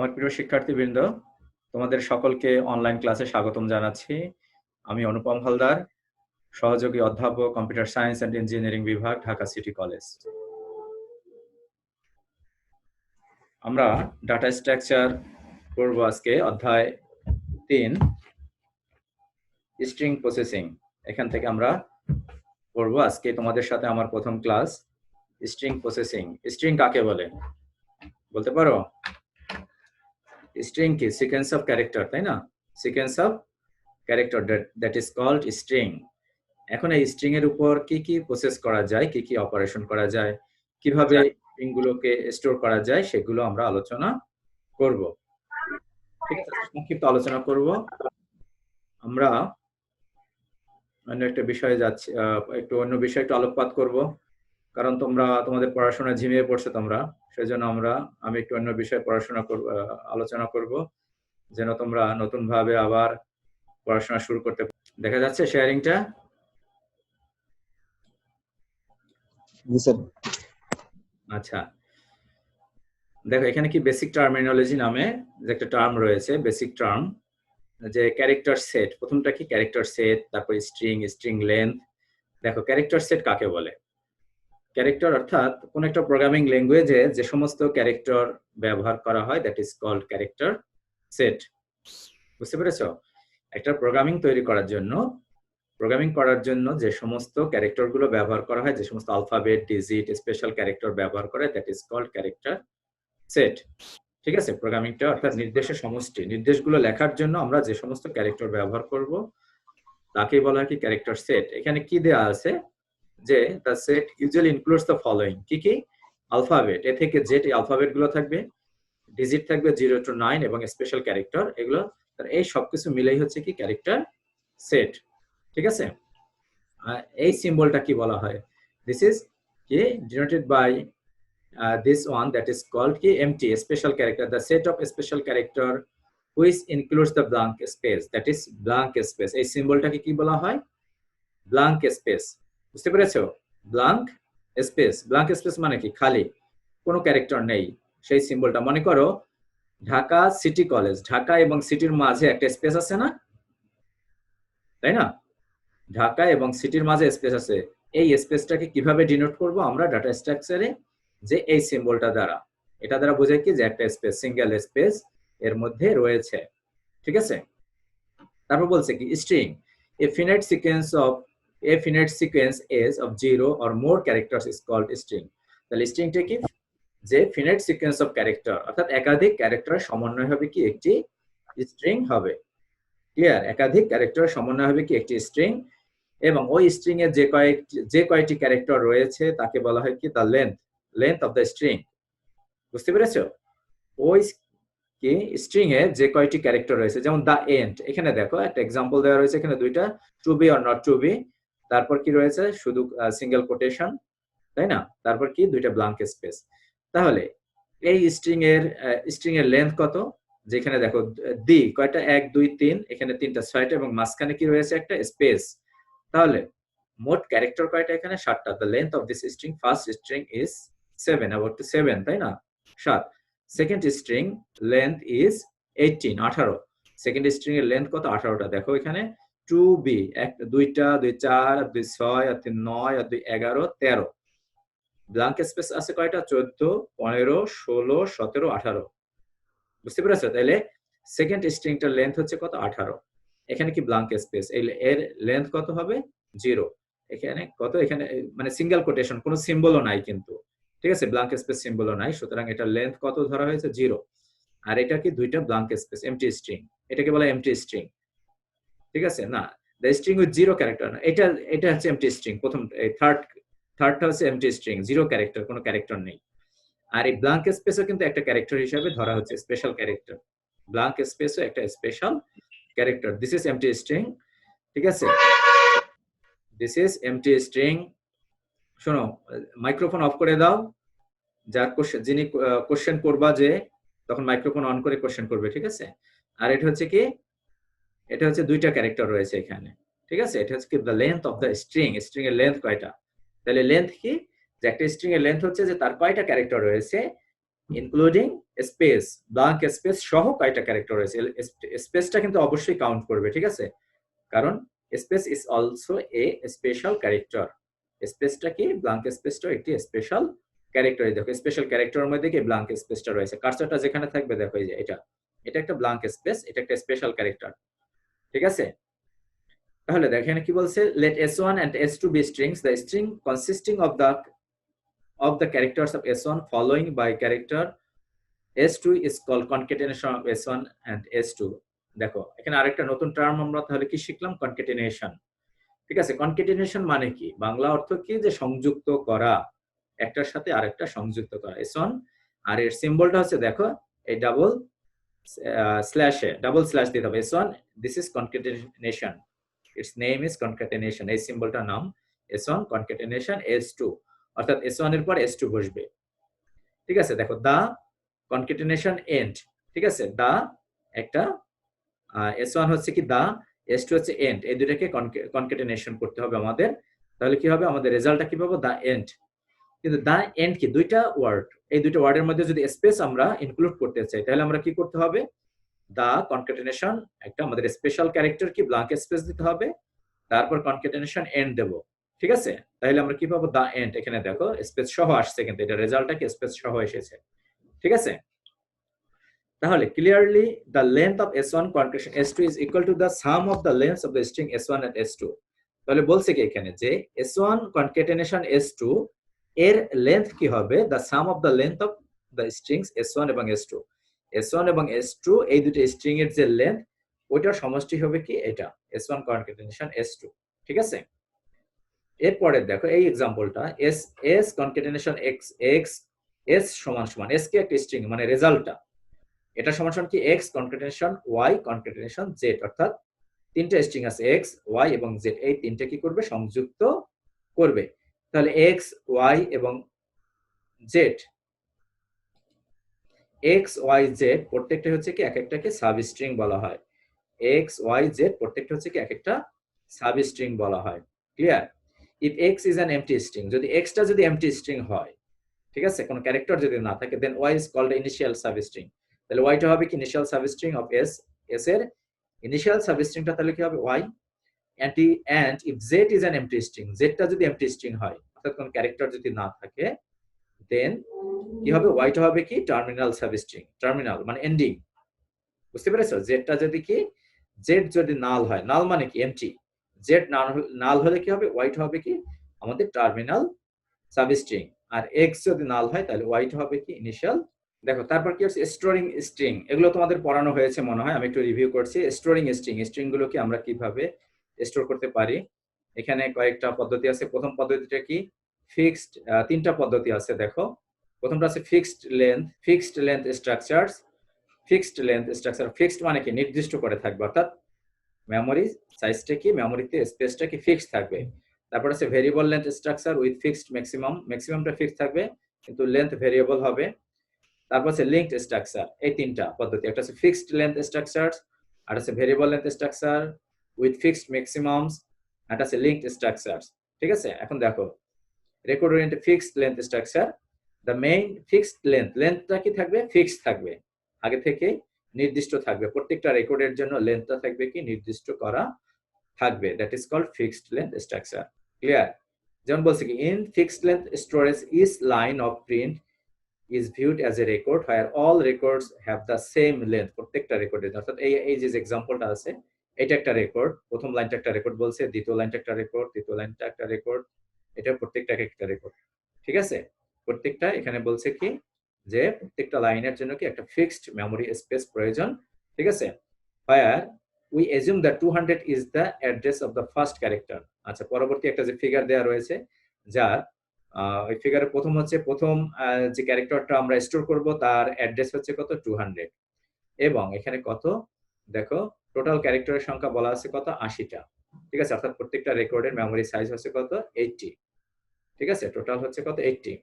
আমার প্রিয় শিক্ষার্থীবৃন্দ, তোমাদের সকলকে অনলাইন ক্লাসে স্বাগতম জানাচ্ছি। আমি অনুপম হালদার, সহযোগী অধ্যাপক, কম্পিউটার সায়েন্স অ্যান্ড ইঞ্জিনিয়ারিং বিভাগ, ঢাকা সিটি কলেজ। আমরা ডাটা স্ট্রাকচার করব আজকে, অধ্যায় 3 স্ট্রিং প্রসেসিং। এখান থেকে আমরা করব আজকে তোমাদের সাথে আমার প্রথম ক্লাস, স্ট্রিং প্রসেসিং। স্ট্রিং কাকে বলে বলতে পারো? স্ট্রিং কি? সিকোয়েন্স অফ ক্যারেক্টার, তাই না? Sequence of character, that is called string. এখন এই স্ট্রিং এর উপর কি কি প্রসেস করা যায়, কি কি অপারেশন করা যায়, কিভাবে স্ট্রিং গুলোকে স্টোর করা যায়, সেগুলো আমরা আলোচনা করব। ঠিক আছে, সংক্ষিপ্ত আলোচনা করব। আমরা অন্য একটা বিষয়ে যাচ্ছি, একটু অন্য বিষয়ে একটু আলোকপাত করব, কারণ তোমাদের পড়াশোনা ঝিমিয়ে পড়ছে তোমরা, সেজন্য আমি একটু অন্য বিষয়ে পড়াশোনা করব, আলোচনা করব, যেন তোমরা নতুন ভাবে আবার পড়াশোনা শুরু করতে। দেখা যাচ্ছে শেয়ারিংটা? আচ্ছা, দেখো এখানে কি বেসিক টার্মিনোলজি নামে যে একটা টার্ম রয়েছে, বেসিক টার্ম, যে ক্যারেক্টার সেট। প্রথমটা কি? ক্যারেক্টার সেট, তারপর স্ট্রিং, স্ট্রিং লেন্থ। দেখো ক্যারেক্টার সেট কাকে বলে? ক্যারেক্টার অর্থাৎ কোন একটা প্রোগ্রামিং ল্যাঙ্গুয়েজে যে সমস্ত ক্যারেক্টার ব্যবহার করা হয়, that is called character set. বুঝতে পেরেছো? একটা প্রোগ্রামিং তৈরি করার জন্য যে সমস্ত ক্যারেক্টার গুলো ব্যবহার করা হয়, যে সমস্ত আলফাবেট, ডিজিট, স্পেশাল ক্যারেক্টার ব্যবহার করে, that is called character set. ঠিক আছে, প্রোগ্রামিংটা অর্থাৎ নির্দেশের সমষ্টি। নির্দেশগুলো লেখার জন্য আমরা যে সমস্ত ক্যারেক্টার ব্যবহার করব তাকে বলা হয় কি? Character set. এখানে কি দেয়া আছে যে the set usually includes the following. কি কি? আলফাবেট, এ থেকে জেড, এই আলফাবেট গুলো থাকবে, ডিজিট থাকবে 0 to 9 এবং স্পেশাল ক্যারেক্টার, এগুলো এই সবকিছু মিলেই হচ্ছে কি? Character set. ঠিক আছে, এই সিম্বলটা কি বলা হয়? দিস ইজ কি denoted by this one, that is called ki empty special character, the set of special character which includes the blank space, that is blank space. এই সিম্বলটাকে কি বলা হয়? Blank space. বুঝতে পেরেছো? Blank space. ব্ল্যাঙ্ক স্পেস মানে কি? খালি, কোনো ক্যারেক্টার নেই, সেই সিম্বলটা। মনে করো ঢাকা সিটি কলেজ, ঢাকা এবং সিটির মাঝে একটা স্পেস আছে না, তাই না? ঢাকা এবং সিটির মাঝে স্পেস আছে। এই স্পেসটাকে কিভাবে ডিনোট করব আমরা ডাটা স্ট্রাকচারে? যে এই সিম্বলটা দ্বারা। এটা দ্বারা বোঝায় কি? যে একটা স্পেস, সিঙ্গেল স্পেস এর মধ্যে রয়েছে। ঠিক আছে, তারপর বলছে কি? String a finite sequence as of 0 or more characters is called string. তাহলে স্ট্রিংটা কি? যে ফিনাইট সিকোয়েন্স অফ ক্যারেক্টার, অর্থাৎ একাধিক ক্যারেক্টারের সমন্বয় হবে কি? একটি স্ট্রিং হবে। ক্লিয়ার? একাধিক ক্যারেক্টারের সমন্বয় হবে কি? একটি স্ট্রিং। এবং ওই স্ট্রিং এর যে কয়টি ক্যারেক্টার রয়েছে তাকে বলা হয় কি? The length of the string. বুঝতে পেরেছো? ওই কি স্ট্রিং এ যে কয়টি ক্যারেক্টার রয়েছে, যেমন দ্য এন্ড, এখানে দেখো একটা এক্সাম্পল দেওয়া রয়েছে, এখানে দুইটা, to be or not to be, তারপর কি রয়েছে? শুধু সিঙ্গেল কোটেশন, তাই না? তারপর কি? দুইটা ব্ল্যাঙ্ক স্পেস। তাহলে এই স্ট্রিং এর লেন্থ কত? যেখানে দেখো দি কয়টা, 1 2 3, এখানে 3টা 6টা, এবং মাঝখানে কি রয়েছে? একটা স্পেস। তাহলে মোট ক্যারেক্টার কয়টা? এখানে 7টা। The length of this string, first string is 7, about 7, তাই না? 7। Second string length is 18, second string এর লেন্থ কত? 18টা। দেখো এখানে 2b, 2টা, 2 4, 2 6, 3 9, 2 11, 13। ব্ল্যাঙ্ক স্পেস আছে কয়টা? 14, 15, 16, 17, 18। বুঝতে পেরেছো? তাহলে সেকেন্ড স্ট্রিংটার লেন্থ হচ্ছে কত? 18। এখানে কি? Blank space. এর লেন্থ কত হবে? 0। এখানে কত? এখানে মানে সিঙ্গেল কোটেশন, কোনো সিম্বলও নাই কিন্তু। ঠিক আছে, ব্ল্যাঙ্ক স্পেস সিম্বলও নাই, সুতরাং এটা লেন্থ কত ধরা হয়েছে? 0। আর এটা কি? দুইটা ব্ল্যাঙ্ক স্পেস, এমটি স্ট্রিং। এটাকে বলে এমটি স্ট্রিং। ঠিক আছে, না দ্য স্ট্রিং উইথ 0 ক্যারেক্টার না, এটা হচ্ছে এমটি স্ট্রিং। প্রথম এই থার্ডটা হচ্ছে এমটি স্ট্রিং, 0 ক্যারেক্টার, কোনো ক্যারেক্টার নেই। আর এই ব্ল্যাঙ্ক স্পেসও কিন্তু একটা ক্যারেক্টার হিসেবে ধরা হচ্ছে, স্পেশাল ক্যারেক্টার। ব্ল্যাঙ্ক স্পেসও একটা special character. This is empty string. ঠিক আছে, দিস ইজ এমটি স্ট্রিং। শোনো, মাইক্রোফোন অফ করে দাও, যার যিনি কোশ্চেন করবা যে, তখন মাইক্রোফোন অন করে কোশ্চেন করবে। ঠিক আছে, আর এটা হচ্ছে কি? এটা হচ্ছে দুইটা ক্যারেক্টার রয়েছে এখানে। ঠিক আছে, এটা হচ্ছে কি? The length of the string. String এর লেন্থ কয়টা? তাহলে লেন্থ কি? যে একটা স্ট্রিং এর লেন্থ হচ্ছে যে তার কয়টা ক্যারেক্টার রয়েছে, ইনক্লুডিং স্পেস, ব্ল্যাঙ্ক স্পেস সহ কয়টা ক্যারেক্টার রয়েছে। স্পেসটা কিন্তু অবশ্যই কাউন্ট করবে, ঠিক আছে, কারণ space is also a special character. স্পেসটা কি, ব্ল্যাঙ্ক স্পেসটা একটি স্পেশাল ক্যারেক্টার। দেখো স্পেশাল ক্যারেক্টারের মধ্যে কি ব্ল্যাঙ্ক স্পেসটা রয়েছে, কার্সরটা যেখানে থাকবে দেখো এই যে এটা, এটা একটা ব্ল্যাঙ্ক স্পেস, এটা একটা স্পেশাল ক্যারেক্টার, ঠিক আছে। তাহলে দেখেন কি বলছে, let s1 and s2 be strings, the string consisting of the characters of s1 following by character s2 is called concatenation of s1 and s2। দেখো এখানে আরেকটা নতুন টার্ম আমরা তাহলে কি শিখলাম, কনকেটিনেশন, ঠিক আছে। কনকেটিনেশন মানে কি, বাংলা অর্থ কি, যে সংযুক্ত করা, একটার সাথে আরেকটা সংযুক্ত করা। s1 আর এর সিম্বলটা হচ্ছে দেখো এই ডাবল স্ল্যাশে, ডাবল স্ল্যাশ দিতে হবে, s1 this is concatenation, its name is concatenation, এই সিম্বলটার নাম s1 concatenation s2, অর্থাৎ s1 এর পর s2 বসবে, ঠিক আছে। দেখো দা কনকেটিনেশন এন্ড, ঠিক আছে, দা একটা s1 হচ্ছে কি দা, s2 হচ্ছে এন্ড, এই দুটাকে কনকেটিনেশন করতে হবে আমাদের। তাহলে কি হবে, আমাদের রেজাল্টটা কি পাবো, দা এন্ড। কিন্তু দা এন্ড কি, দুইটা ওয়ার্ড, এই দুইটা ওয়ার্ডের মধ্যে যদি স্পেস আমরা ইনক্লুড করতে চাই তাহলে আমরা কি করতে হবে, দা কনকেটিনেশন একটা আমাদের স্পেশাল ক্যারেক্টার কি ব্ল্যাঙ্ক স্পেস দিতে হবে, তারপর কনকেটিনেশন এন্ড দেব, ঠিক আছে। তাহলে আমরা কি পাবো, দা এন্ড। এখানে দেখো স্পেস সহ আসছে, কিন্তু এটা রেজাল্টটা কি স্পেস সহ এসেছে, ঠিক আছে। তাহলে clearly the length of s1 concatenation s2 is equal to the sum of the lengths of the string s1 and s2। তাহলে বলছে কি এখানে যে s1 কনকেটিনেশন s2 এর লেন্থ কি হবে, the sum of the length of the strings s1 এবং s2, s1 এবং s2 এই দুটো স্ট্রিং এর যে লেন্থ ওইটার সমষ্টি হবে কি এটা, s1 কনকেটিনেশন s2, ঠিক আছে। এরপরে দেখো এই এক্সাম্পলটা, S S concatenation X X S সমান সমান এস কি একটা স্ট্রিং মানে রেজাল্টটা, এটা সমান সমান কি X concatenation Y concatenation Z, অর্থাৎ তিনটা স্ট্রিং আছে এক্স ওয়াই এবং জেড, এই তিনটা কি করবে, সংযুক্ত করবে। তাহলে এক্স ওয়াই এবং জেড, এক্স ওয়াই জেড প্রত্যেকটা হচ্ছে কি এক একটাকে সাব স্ট্রিং বলা হয়, এক্স ওয়াই জেড প্রত্যেকটা হচ্ছে কি এক একটা সাব স্ট্রিং বলা হয়, clear. If X is an empty string, যদি এক্সটা যদি এমটি স্ট্রিং হয়, ঠিক আছে, কোনো ক্যারেক্টার যদি না থাকে, then Y is called initial substring. তাহলে ওয়াইটা হবে কি initial substring of S, S এর ইনিশিয়াল সাব স্ট্রিংটা তাহলে কি হবে Y. and if z is an empty string, জেডটা যদি এমটি স্ট্রিং হয় অর্থাৎ কোনো ক্যারেক্টার যদি না থাকে, দেন কি হবে, ওয়াইটা হবে কি টার্মিনাল সাব স্ট্রিং, টার্মিনাল মানে এন্ডিং, বুঝতে পেরেছো। জেডটা যদি কি, জেড যদি নাল হয়, নাল মানে কি এমটি, জেড নাল হলে কি হবে, ওয়াইটা হবে কি আমাদের টার্মিনাল সাব স্ট্রিং, আর এক্স যদি নাল হয় তাহলে ওয়াইটা হবে কি ইনিশিয়াল। দেখো তারপর কি হচ্ছে স্টোরিং স্ট্রিং, এগুলো তোমাদের পড়ানো হয়েছে মনে হয়, আমি একটু রিভিউ করছি। স্টোরিং স্ট্রিং, স্ট্রিং গুলোকে আমরা কিভাবে স্টোর করতে পারি, এখানে কয়েকটা পদ্ধতি আছে। প্রথম পদ্ধতিটা কি, ফিক্সড, তিনটা পদ্ধতি আছে দেখো। প্রথমটা আছে fixed length structures, fixed length structure, fixed মানে কি নির্দিষ্ট করে থাকবে, অর্থাৎ মেমোরি সাইজটা কি, মেমোরিতে স্পেসটা কি ফিক্সড থাকবে। তারপর আছে variable length structure with fixed maximum, ম্যাক্সিমামটা ফিক্সড থাকবে কিন্তু লেন্থ ভেরিয়েবল হবে। তারপর আছে লিঙ্কড স্ট্রাকচার, এই তিনটা পদ্ধতি, একটা আছে ফিক্সড লেন্থ স্ট্রাকচার, আর আছে variable length structure with fixed maximums, আর আছে লিঙ্কড স্ট্রাকচার, ঠিক আছে। এখন দেখো record oriented fixed length structure, the main fixed length, লেন্থটা কি থাকবে, ফিক্সড থাকবে, আগে থেকে নির্দিষ্ট থাকবে, প্রত্যেকটা রেকর্ডের জন্য লেন্থটা থাকবে কি নির্দিষ্ট করা থাকবে, that is called fixed length structure, clear. যেমন বলছে কি in fixed length storage is line of print is viewed as a record where all records have the same length, প্রত্যেকটা রেকর্ডের, অর্থাৎ এই যে এক্সাম্পলটা আছে এটা একটা রেকর্ড, প্রথম লাইনটা একটা রেকর্ড বলছে, দ্বিতীয় লাইনটা একটা রেকর্ড, তৃতীয় লাইনটা একটা রেকর্ড, এটা প্রত্যেকটা একটা রেকর্ড, ঠিক আছে। প্রত্যেকটা এখানে বলছে কি যে প্রত্যেকটা লাইনের জন্য কি একটা ফিক্সড মেমোরি স্পেস প্রয়োজন, ঠিক আছে। where we assume that 200 is the address of the first character। আচ্ছা, পরবর্তী একটা যে ফিগার দেওয়া রয়েছে, যার ওই ফিগারে প্রথম হচ্ছে প্রথম যে ক্যারেক্টারটা আমরা স্টোর করব তার অ্যাড্রেস হচ্ছে কত 200, এবং এখানে কত দেখো টোটাল ক্যারেক্টারের সংখ্যা বলা আছে কত 80টা, ঠিক আছে, অর্থাৎ প্রত্যেকটা রেকর্ডের মেমোরি সাইজ হচ্ছে কত 80, ঠিক আছে, টোটাল হচ্ছে কত 80।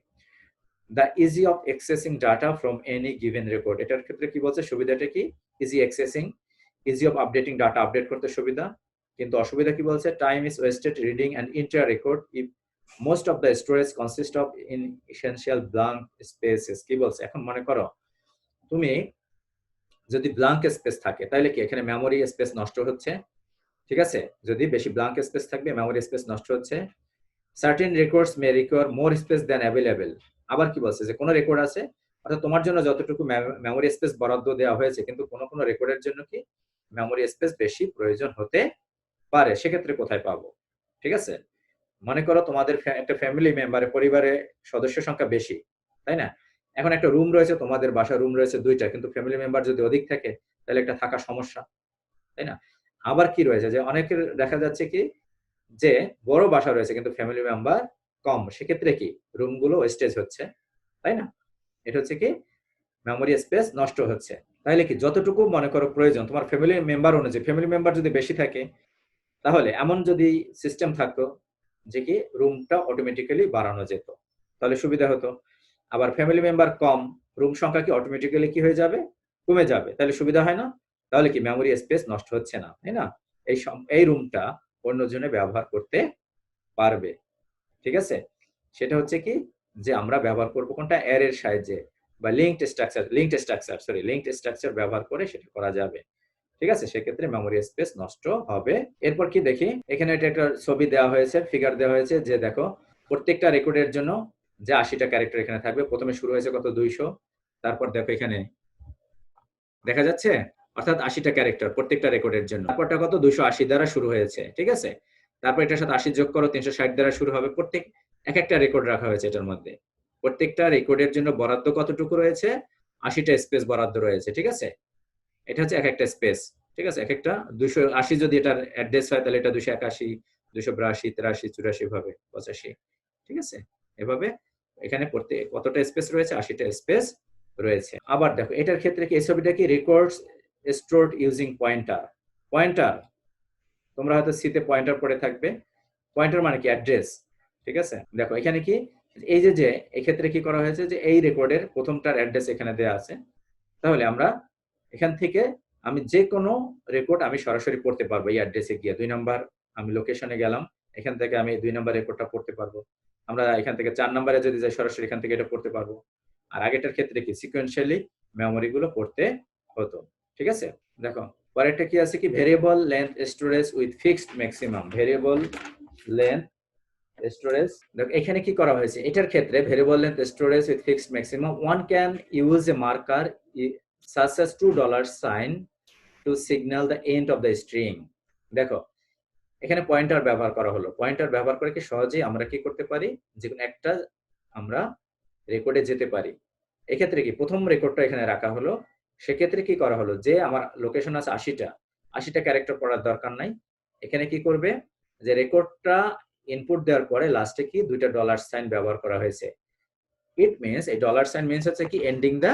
The easy of accessing data from any given record, এটার ক্ষেত্রে কি বলছে, সুবিধাটা কি, easy accessing, easy of updating data, update করতে সুবিধা, কিন্তু অসুবিধা কি বলছে, time is wasted reading and inter record if most of the storage consist of in essential blank spaces. কি বলছে, এখন মনে করো তুমি যদি ব্ল্যাঙ্ক স্পেস থাকে তাহলে কি এখানে মেমোরি স্পেস নষ্ট হচ্ছে, ঠিক আছে? যদি বেশি ব্ল্যাঙ্ক স্পেস থাকবে মেমোরি স্পেস নষ্ট হচ্ছে। সার্টেন রেকর্ডস মে রিকোয়ার মোর স্পেস দ্যান অ্যাভেলেবল। আবার কি বলছে যে কোনো রেকর্ড আছে, অর্থাৎ তোমার জন্য যতটুকু মেমোরি স্পেস বরাদ্দ দেওয়া হয়েছে কিন্তু কোনো কোনো রেকর্ডের জন্য কি মেমোরি স্পেস বেশি প্রয়োজন হতে পারে, সেক্ষেত্রে কোথায় পাবো? ঠিক আছে, মনে করো তোমাদের একটা ফ্যামিলি মেম্বারে, পরিবারে সদস্য সংখ্যা বেশি, তাই না? এখন একটা রুম রয়েছে, তোমাদের বাসা রুম রয়েছে 2টা, কিন্তু ফ্যামিলি মেম্বার যদি অধিক থাকে তাহলে একটা থাকা সমস্যা, তাই না? আবার কি রয়েছে যে অনেকের দেখা যাচ্ছে কি যে বড় বাসা রয়েছে কিন্তু ফ্যামিলি মেম্বার কম, সেক্ষেত্রে কি রুমগুলো ওয়েস্টেজ হচ্ছে, তাই না? এটা হচ্ছে কি মেমোরি স্পেস নষ্ট হচ্ছে। তাহলে কি যতটুকু মনে করো প্রয়োজন তোমার ফ্যামিলি মেম্বার অনুযায়ী, ফ্যামিলি মেম্বার যদি বেশি থাকে তাহলে এমন যদি সিস্টেম থাকতো যে কি রুমটা অটোমেটিক্যালি বাড়ানো যেত তাহলে সুবিধা হতো। আবার ফ্যামিলি মেম্বার কম, রুম সংখ্যা কি অটোমেটিক্যালি কি হয়ে যাবে, কমে যাবে, তাহলে সুবিধা হয় না? তাহলে কি মেমোরি স্পেস নষ্ট হচ্ছে না, তাই না? এই রুমটা অন্যজনে ব্যবহার করতে পারবে, ঠিক আছে? সেটা হচ্ছে কি যে আমরা ব্যবহার করব কোনটা, অ্যারের সাহায্যে বা লিঙ্কড স্ট্রাকচার ব্যবহার করে সেটা করা যাবে, ঠিক আছে? সেক্ষেত্রে মেমোরি স্পেস নষ্ট হবে। এরপর কি দেখি, এখানে এটা একটা ছবি দেওয়া হয়েছে, ফিগার দেওয়া হয়েছে যে দেখো প্রত্যেকটা রেকর্ডের জন্য যে 80টা ক্যারেক্টার এখানে থাকবে। প্রথমে শুরু হয়েছে কত, 200, তারপর দেখো এখানে দেখা যাচ্ছে, অর্থাৎ 80টা ক্যারেক্টার প্রত্যেকটা রেকর্ডের জন্য। তারপরটা কত, 280 দ্বারা শুরু হয়েছে, ঠিক আছে? তারপর এটার সাথে 80 যোগ করো, 360 দ্বারা শুরু হবে। প্রত্যেক এক একটা রেকর্ড রাখা হয়েছে এটার মধ্যে। প্রত্যেকটা রেকর্ডের জন্য বরাদ্দ কতটুকু রয়েছে, 80টা স্পেস বরাদ্দ রয়েছে, ঠিক আছে? এটা হচ্ছে এক একটা স্পেস, ঠিক আছে? এক একটা 280 যদি এটার অ্যাড্রেস হয় তাহলে এটা 281, 282, 83, 84 ভাবে 85, ঠিক আছে? এভাবে এখানে কতটা স্পেস রয়েছে, 80টা স্পেস রয়েছে। আবার দেখো এটার ক্ষেত্রে কি, এই ছবিটা কি records stored using pointer. Pointer তোমরা হয়তো সিতে পয়েন্টার পড়ে থাকবে, পয়েন্টার মানে কি অ্যাড্রেস, ঠিক আছে? দেখো এখানে কি এই যে এক্ষেত্রে কি করা হয়েছে যে এই রেকর্ডের প্রথমটার অ্যাড্রেস এখানে দেওয়া আছে, তাহলে আমরা এখান থেকে আমি যে কোনো রেকর্ড আমি সরাসরি পড়তে পারবো এই অ্যাড্রেসে গিয়ে। 2 নাম্বার আমি লোকেশনে গেলাম, এখান থেকে আমি 2 নাম্বার রেকর্ডটা পড়তে পারবো। আমরা এখান থেকে 4 নাম্বারে যদি যাই সরাসরি এখান থেকে এটা পড়তে পারবো। আর আগেটার ক্ষেত্রে কি সিকোয়েন্সিয়ালি মেমোরি গুলো পড়তে হতো, ঠিক আছে? দেখো পরেরটা কি আছে কি, variable length storage with fixed maximum. Variable length storage, দেখো এখানে কি করা হয়েছে, এটার ক্ষেত্রে variable length storage with fixed maximum, one can use a marker such as $2 sign to signal the end of the string। দেখো এখানে পয়েন্টার ব্যবহার করা হলো, পয়েন্টার ব্যবহার করে কি সহজেই আমরা কি করতে পারি, যে কোনো একটা আমরা রেকর্ডে যেতে পারি। এক্ষেত্রে কি প্রথম রেকর্ডটা এখানে রাখা হলো, সেক্ষেত্রে কি করা হলো যে আমার লোকেশন আছে 80টা ক্যারেক্টার পড়ার দরকার নাই। এখানে কি করবে যে রেকর্ডটা ইনপুট দেওয়ার পরে লাস্টে কি 2টা ডলার সাইন ব্যবহার করা হয়েছে। ইট মিনস, এই ডলার সাইন মিনস হচ্ছে কি এন্ডিং দা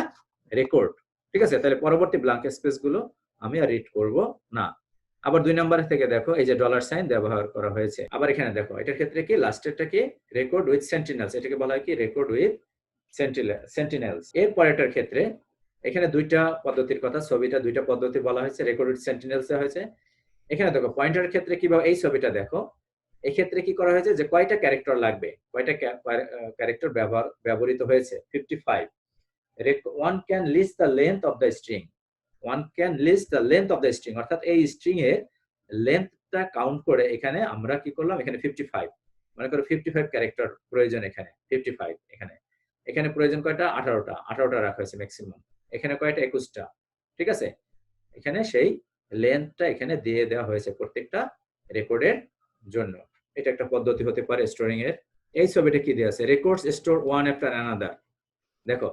রেকর্ড, ঠিক আছে? তাহলে পরবর্তী ব্ল্যাঙ্ক স্পেস গুলো আমি আর রিড করব না। আবার 2 নাম্বার থেকে দেখো এই যে ডলার সাইন ব্যবহার করা হয়েছে। আবার এখানে দেখো এটার ক্ষেত্রে কি লাস্টেরটা কি রেকর্ড উইথ সেন্টিনেলস, এটাকে বলা হয় কি রেকর্ড উইথ সেন্টিনেলস। এর পরেরটার ক্ষেত্রে এখানে 2টা পদ্ধতির কথা, ছবিটা 2টা পদ্ধতি বলা হয়েছে, রেকর্ড উইথ সেন্টিনেলস হয়েছে। এখানে দেখো পয়েন্টারের ক্ষেত্রে কি, এই ছবিটা দেখো, এই ক্ষেত্রে কি করা হয়েছে যে কয়টা ক্যারেক্টার লাগবে, কয়টা ক্যারেক্টার ব্যবহৃত হয়েছে, 55। one can list the length of the string, অর্থাৎ এই স্ট্রিং এর লেন্থটা কাউন্ট করে এখানে আমরা কি করলাম, এখানে 55 মনে করো 55 ক্যারেক্টার প্রয়োজন, এখানে 55, এখানে প্রয়োজন কয়টা, 18টা রাখা হয়েছে ম্যাক্সিমাম। এখানে কয়টা, 21টা, ঠিক আছে? এখানে সেই লেন্থটা এখানে দিয়ে দেওয়া হয়েছে প্রত্যেকটা রেকর্ডের জন্য। এটা একটা পদ্ধতি হতে পারে স্টোরিং এর। এই ছবিটা কি দেওয়া আছে, records store one after another. দেখো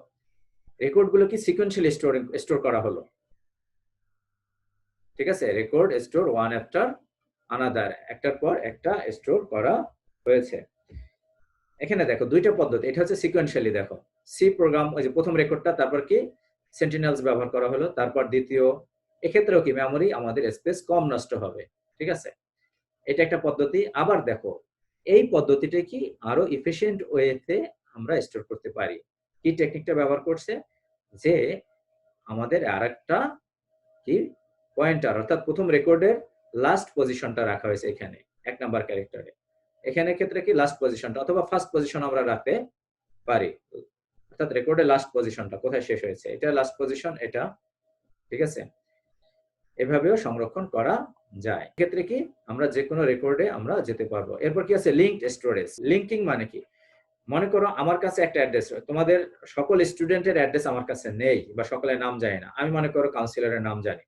রেকর্ড গুলো কি সিকোয়েন্সিয়ালি স্টোর করা হলো, ঠিক আছে? Record store one after another, একটার পর একটা স্টোর করা হয়েছে। এখানে দেখো 2টা পদ্ধতি, এটা হচ্ছে সিকোয়েন্সিয়ালি। দেখো সি প্রোগ্রাম, ওই যে প্রথম রেকর্ডটা, তারপর কি সেন্টিনেলস ব্যবহার করা হলো, তারপর দ্বিতীয়, এক্ষেত্রেও কি মেমোরি আমাদের স্পেস কম নষ্ট হবে, ঠিক আছে? এটা একটা পদ্ধতি। আবার দেখো এই পদ্ধতিটা কি আরো এফিশিয়েন্ট ওয়েতে আমরা স্টোর করতে পারি। কি টেকনিকটা ব্যবহার করছে, যে আমাদের আরেকটা কি পয়েন্টার, অর্থাৎ প্রথম রেকর্ডের লাস্ট পজিশনটা রাখা হয়েছে এখানে 1 নাম্বার ক্যারেক্টারে। এখানে ক্ষেত্রে কি লাস্ট পজিশনটা অথবা ফার্স্ট পজিশন আমরা রাখতে পারি, অর্থাৎ রেকর্ডের লাস্ট পজিশনটা কোথায় শেষ হয়েছে, এটা লাস্ট পজিশন, এটা, ঠিক আছে। এভাবেও সংরক্ষণ করা যায়। ক্ষেত্রে কি আমরা যে কোনো রেকর্ডে আমরা যেতে পারবো। এরপর কি আছে লিঙ্কড স্টোরেজ। লিঙ্কিং মানে কি, মনে করো আমার কাছে একটা অ্যাড্রেস, তোমাদের সকল স্টুডেন্টের অ্যাড্রেস আমার কাছে নেই বা সকলের নাম জানি না, আমি মনে করো কাউন্সিলরের নাম জানি,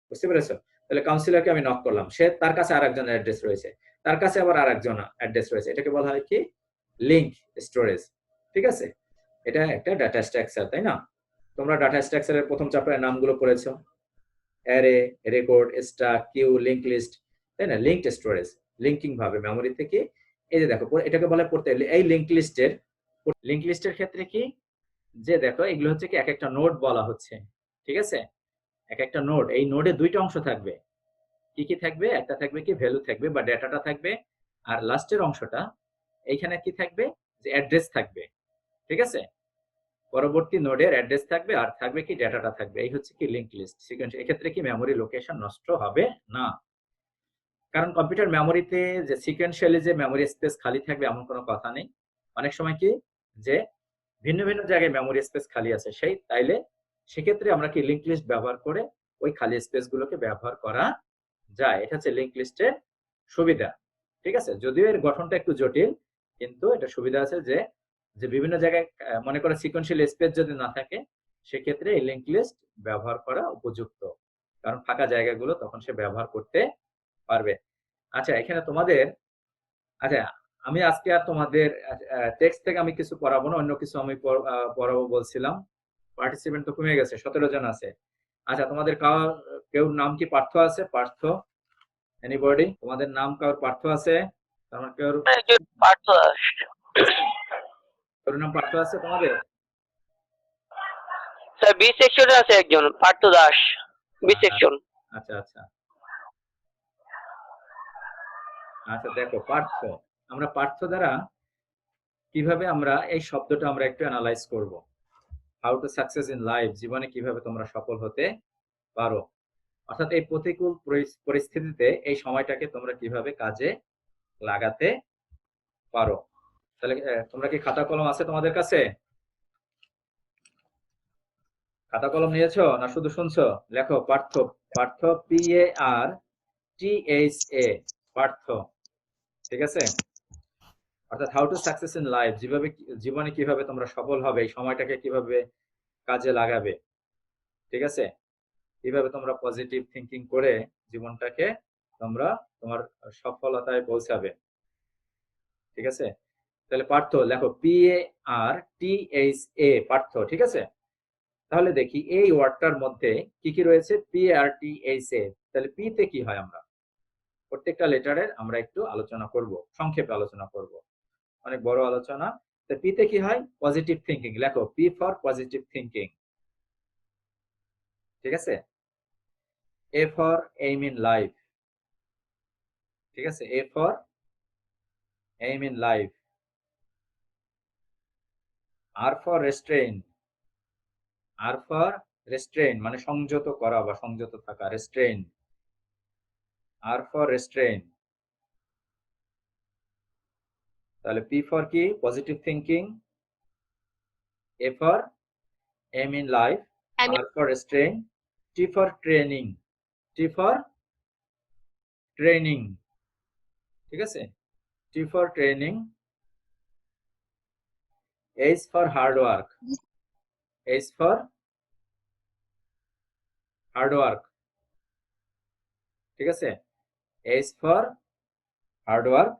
বুঝতে পেরেছো? তাহলে কাউন্সিলরকে আমি নক করলাম, সে তার কাছে আরেকজনের অ্যাড্রেস রয়েছে, তার কাছে আবার আরেকজন অ্যাড্রেস রয়েছে, এটাকে বলা হয় কি লিঙ্ক স্টোরেজ, ঠিক আছে। এটা একটা ডাটা স্ট্রাকচার, তাই না? তোমরা ডাটা স্ট্রাকচারের প্রথম চ্যাপ্টারের নামগুলো পড়েছো, array, record, stack, queue, link list, তাই না? লিঙ্কড স্টোরেজ লিঙ্কিং ভাবে মেমরি থেকে, এই যে দেখো এটাকে বলে পড়তে, এই লিঙ্ক লিস্টের ক্ষেত্রে কি যে দেখো এগুলো হচ্ছে কি এক একটা নোড বলা হচ্ছে, ঠিক আছে। এক একটা নোড, এই নোডে দুইটা অংশ থাকবে, কি কি থাকবে, একটা থাকবে কি ভ্যালু থাকবে বা ডেটাটা থাকবে, আর লাস্টের অংশটা এইখানে কি থাকবে, যে অ্যাড্রেস থাকবে, ঠিক আছে। পরবর্তী নোডের অ্যাড্রেস থাকবে আর থাকবে কি ডেটাটা থাকবে, এই হচ্ছে কি লিংক লিস্ট সিকোয়েন্স। এক্ষেত্রে কি মেমোরি লোকেশন নষ্ট হবে না, কারণ কম্পিউটার মেমোরিতে যে সিকোয়েন্সিয়ালি যে মেমোরি স্পেস খালি থাকবে এমন কোনো কথা নেই। অনেক সময় কি যে ভিন্ন ভিন্ন জায়গায় মেমোরি স্পেস খালি আছে, সেই তাইলে সেক্ষেত্রে আমরা কি লিংক লিস্ট ব্যবহার করে ওই খালি স্পেস গুলোকে ব্যবহার করা যায়। এটা হচ্ছে লিংক লিস্টের সুবিধা, ঠিক আছে। যদিও এর গঠনটা একটু জটিল, কিন্তু এটা সুবিধা আছে যে যে বিভিন্ন জায়গায় মনে করো সিকোয়েন্সিয়াল স্পেস যদি না থাকে, সেক্ষেত্রে এই লিংক লিস্ট ব্যবহার করা উপযুক্ত, কারণ ফাঁকা জায়গাগুলো তখন সে ব্যবহার করতে পারবে। আচ্ছা, এখানে তোমাদের, আচ্ছা আমি আজকে আর তোমাদের টেক্সট থেকে আমি কিছু পড়াবো না, অন্য কিছু আমি পড়াবো বলছিলাম। পার্টিসিপেন্ট তো কমে গেছে, 17 জন আছে। আচ্ছা, তোমাদের কেউ নাম কি পার্থ আছে? পার্থ, এনিবডি? তোমাদের নাম কারোর পার্থ আছে? তোমার কেউ পার্থ দাস, তোর নাম পার্থ আছে তোমাদের? স্যার বি সেকশনে আছে একজন পার্থ দাস, বি সেকশন। আচ্ছা আচ্ছা আচ্ছা, দেখো পার্থ, আমরা পার্থ দ্বারা কিভাবে আমরা এই শব্দটা আমরা একটু অ্যানালাইজ করব। How to success in life, জীবনে কিভাবে তোমরা সফল হতে পারো, অর্থাৎ এই প্রতিকূল পরিস্থিতিতে এই সময়টাকে তোমরা কিভাবে কাজে লাগাতে পারো। তাহলে তোমরা কি খাতা কলম আছে তোমাদের কাছে? খাতা কলম নিয়েছো না শুধু শুনছো? লেখো পার্থ, পার্থ, PARTHA, পার্থ, ঠিক আছে। অর্থাৎ how to success in life, জীবনে কিভাবে তোমরা সফল হবে, এই সময়টাকে কিভাবে কাজে লাগাবে, ঠিক আছে। কিভাবে তোমরা পজিটিভ থিঙ্কিং করে জীবনটাকে তোমরা তোমার সফলতায় পৌঁছাবে, ঠিক আছে। তাহলে পার্থ লেখো PARTHA, পার্থ, ঠিক আছে। তাহলে দেখি এই ওয়ার্ডটার মধ্যে কি কি রয়েছে, PARTHA। তাহলে পি তে কি হয়, আমরা প্রত্যেকটা লেটারের আমরা একটু আলোচনা করব, সংক্ষেপে আলোচনা করব, অনেক বড় আলোচনা। তো পি তে কি হয়, পজিটিভ থিঙ্কিং, লেখো পি ফর পজিটিভ থিঙ্কিং, ঠিক আছে। A for aim in life, ঠিক আছে, A for aim in life. R for restraint, R for restraint মানে সংযত করা বা সংযত থাকা, রেস্ট্রেইন, আর ফর রেস্ট্রেইন। তাহলে পি ফর কি, positive thinking, A for aim in life, R for restraint, T for training, T for training, ঠিক আছে, T for training. H for hard work, H for hard work, ঠিক আছে, H for hard work.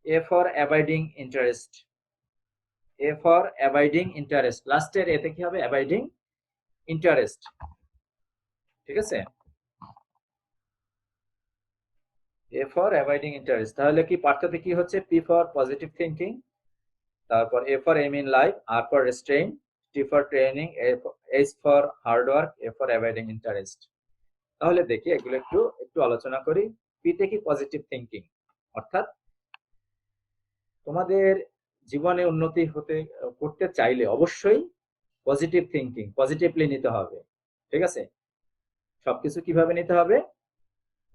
A for abiding interest, A for abiding interest, লাস্টের এতে কি হবে, abiding interest, ঠিক আছে, এ ফর অ্যাভয়েডিং ইন্টারেস্ট। তাহলে কি পার্থক্য কি হচ্ছে, পি ফর পজিটিভ থিঙ্কিং, তারপর A for aim in life, R for restraint, T for training, H for hard work, A for avoiding interest. তাহলে দেখি এগুলো একটু একটু আলোচনা করি। পি তে কি, পজিটিভ থিঙ্কিং, অর্থাৎ তোমাদের জীবনে উন্নতি করতে চাইলে অবশ্যই পজিটিভ থিঙ্কিং, পজিটিভলি নিতে হবে, ঠিক আছে। সবকিছু কিভাবে নিতে হবে,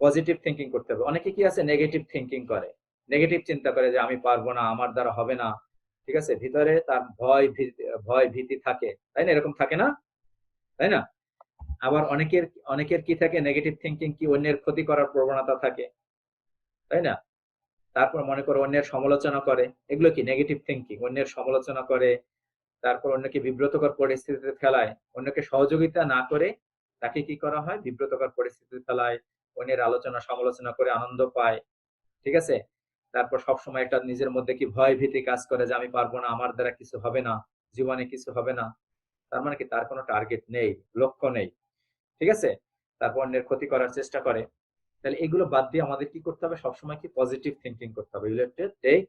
পজিটিভ থিঙ্কিং করতে হবে। অনেকে কি আছে নেগেটিভ থিঙ্কিং করে, নেগেটিভ চিন্তা করে যে আমি পারবো না, আমার দ্বারা হবে না, ঠিক আছে, ভিতরে তার ভয় ভীতি থাকে, তাই না? এরকম থাকে না, তাই না? আবার অনেকের অনেকের কি থাকে, নেগেটিভ থিঙ্কিং কি, অন্যের ক্ষতি করার প্রবণতা থাকে, তাই না? তারপর মনে করো অন্যের সমালোচনা করে, এগুলো কি নেগেটিভ থিঙ্কিং, অন্যের সমালোচনা করে, তারপর অন্যকে বিব্রতকর পরিস্থিতিতে ফেলায়, অন্যকে সহযোগিতা না করে তাকে কি করা হয়, বিব্রতকর পরিস্থিতিতে ফেলায়, অন্যের আলোচনা সমালোচনা করে আনন্দ পায়, ঠিক আছে। তারপর সবসময় একটা নিজের মধ্যে কি ভয় ভীতি কাজ করে যে আমি পারবো না, আমার দ্বারা কিছু হবে না, জীবনে কিছু হবে না। তার মানে কি, তার কোনো টার্গেট নেই, লক্ষ্য নেই, ঠিক আছে। তারপর অন্যের ক্ষতি করার চেষ্টা করে। তাহলে এগুলো বাদ দিয়ে আমাদের কি করতে হবে, সবসময় কি পজিটিভ থিঙ্কিং করতে হবে, রিলেটেড টেক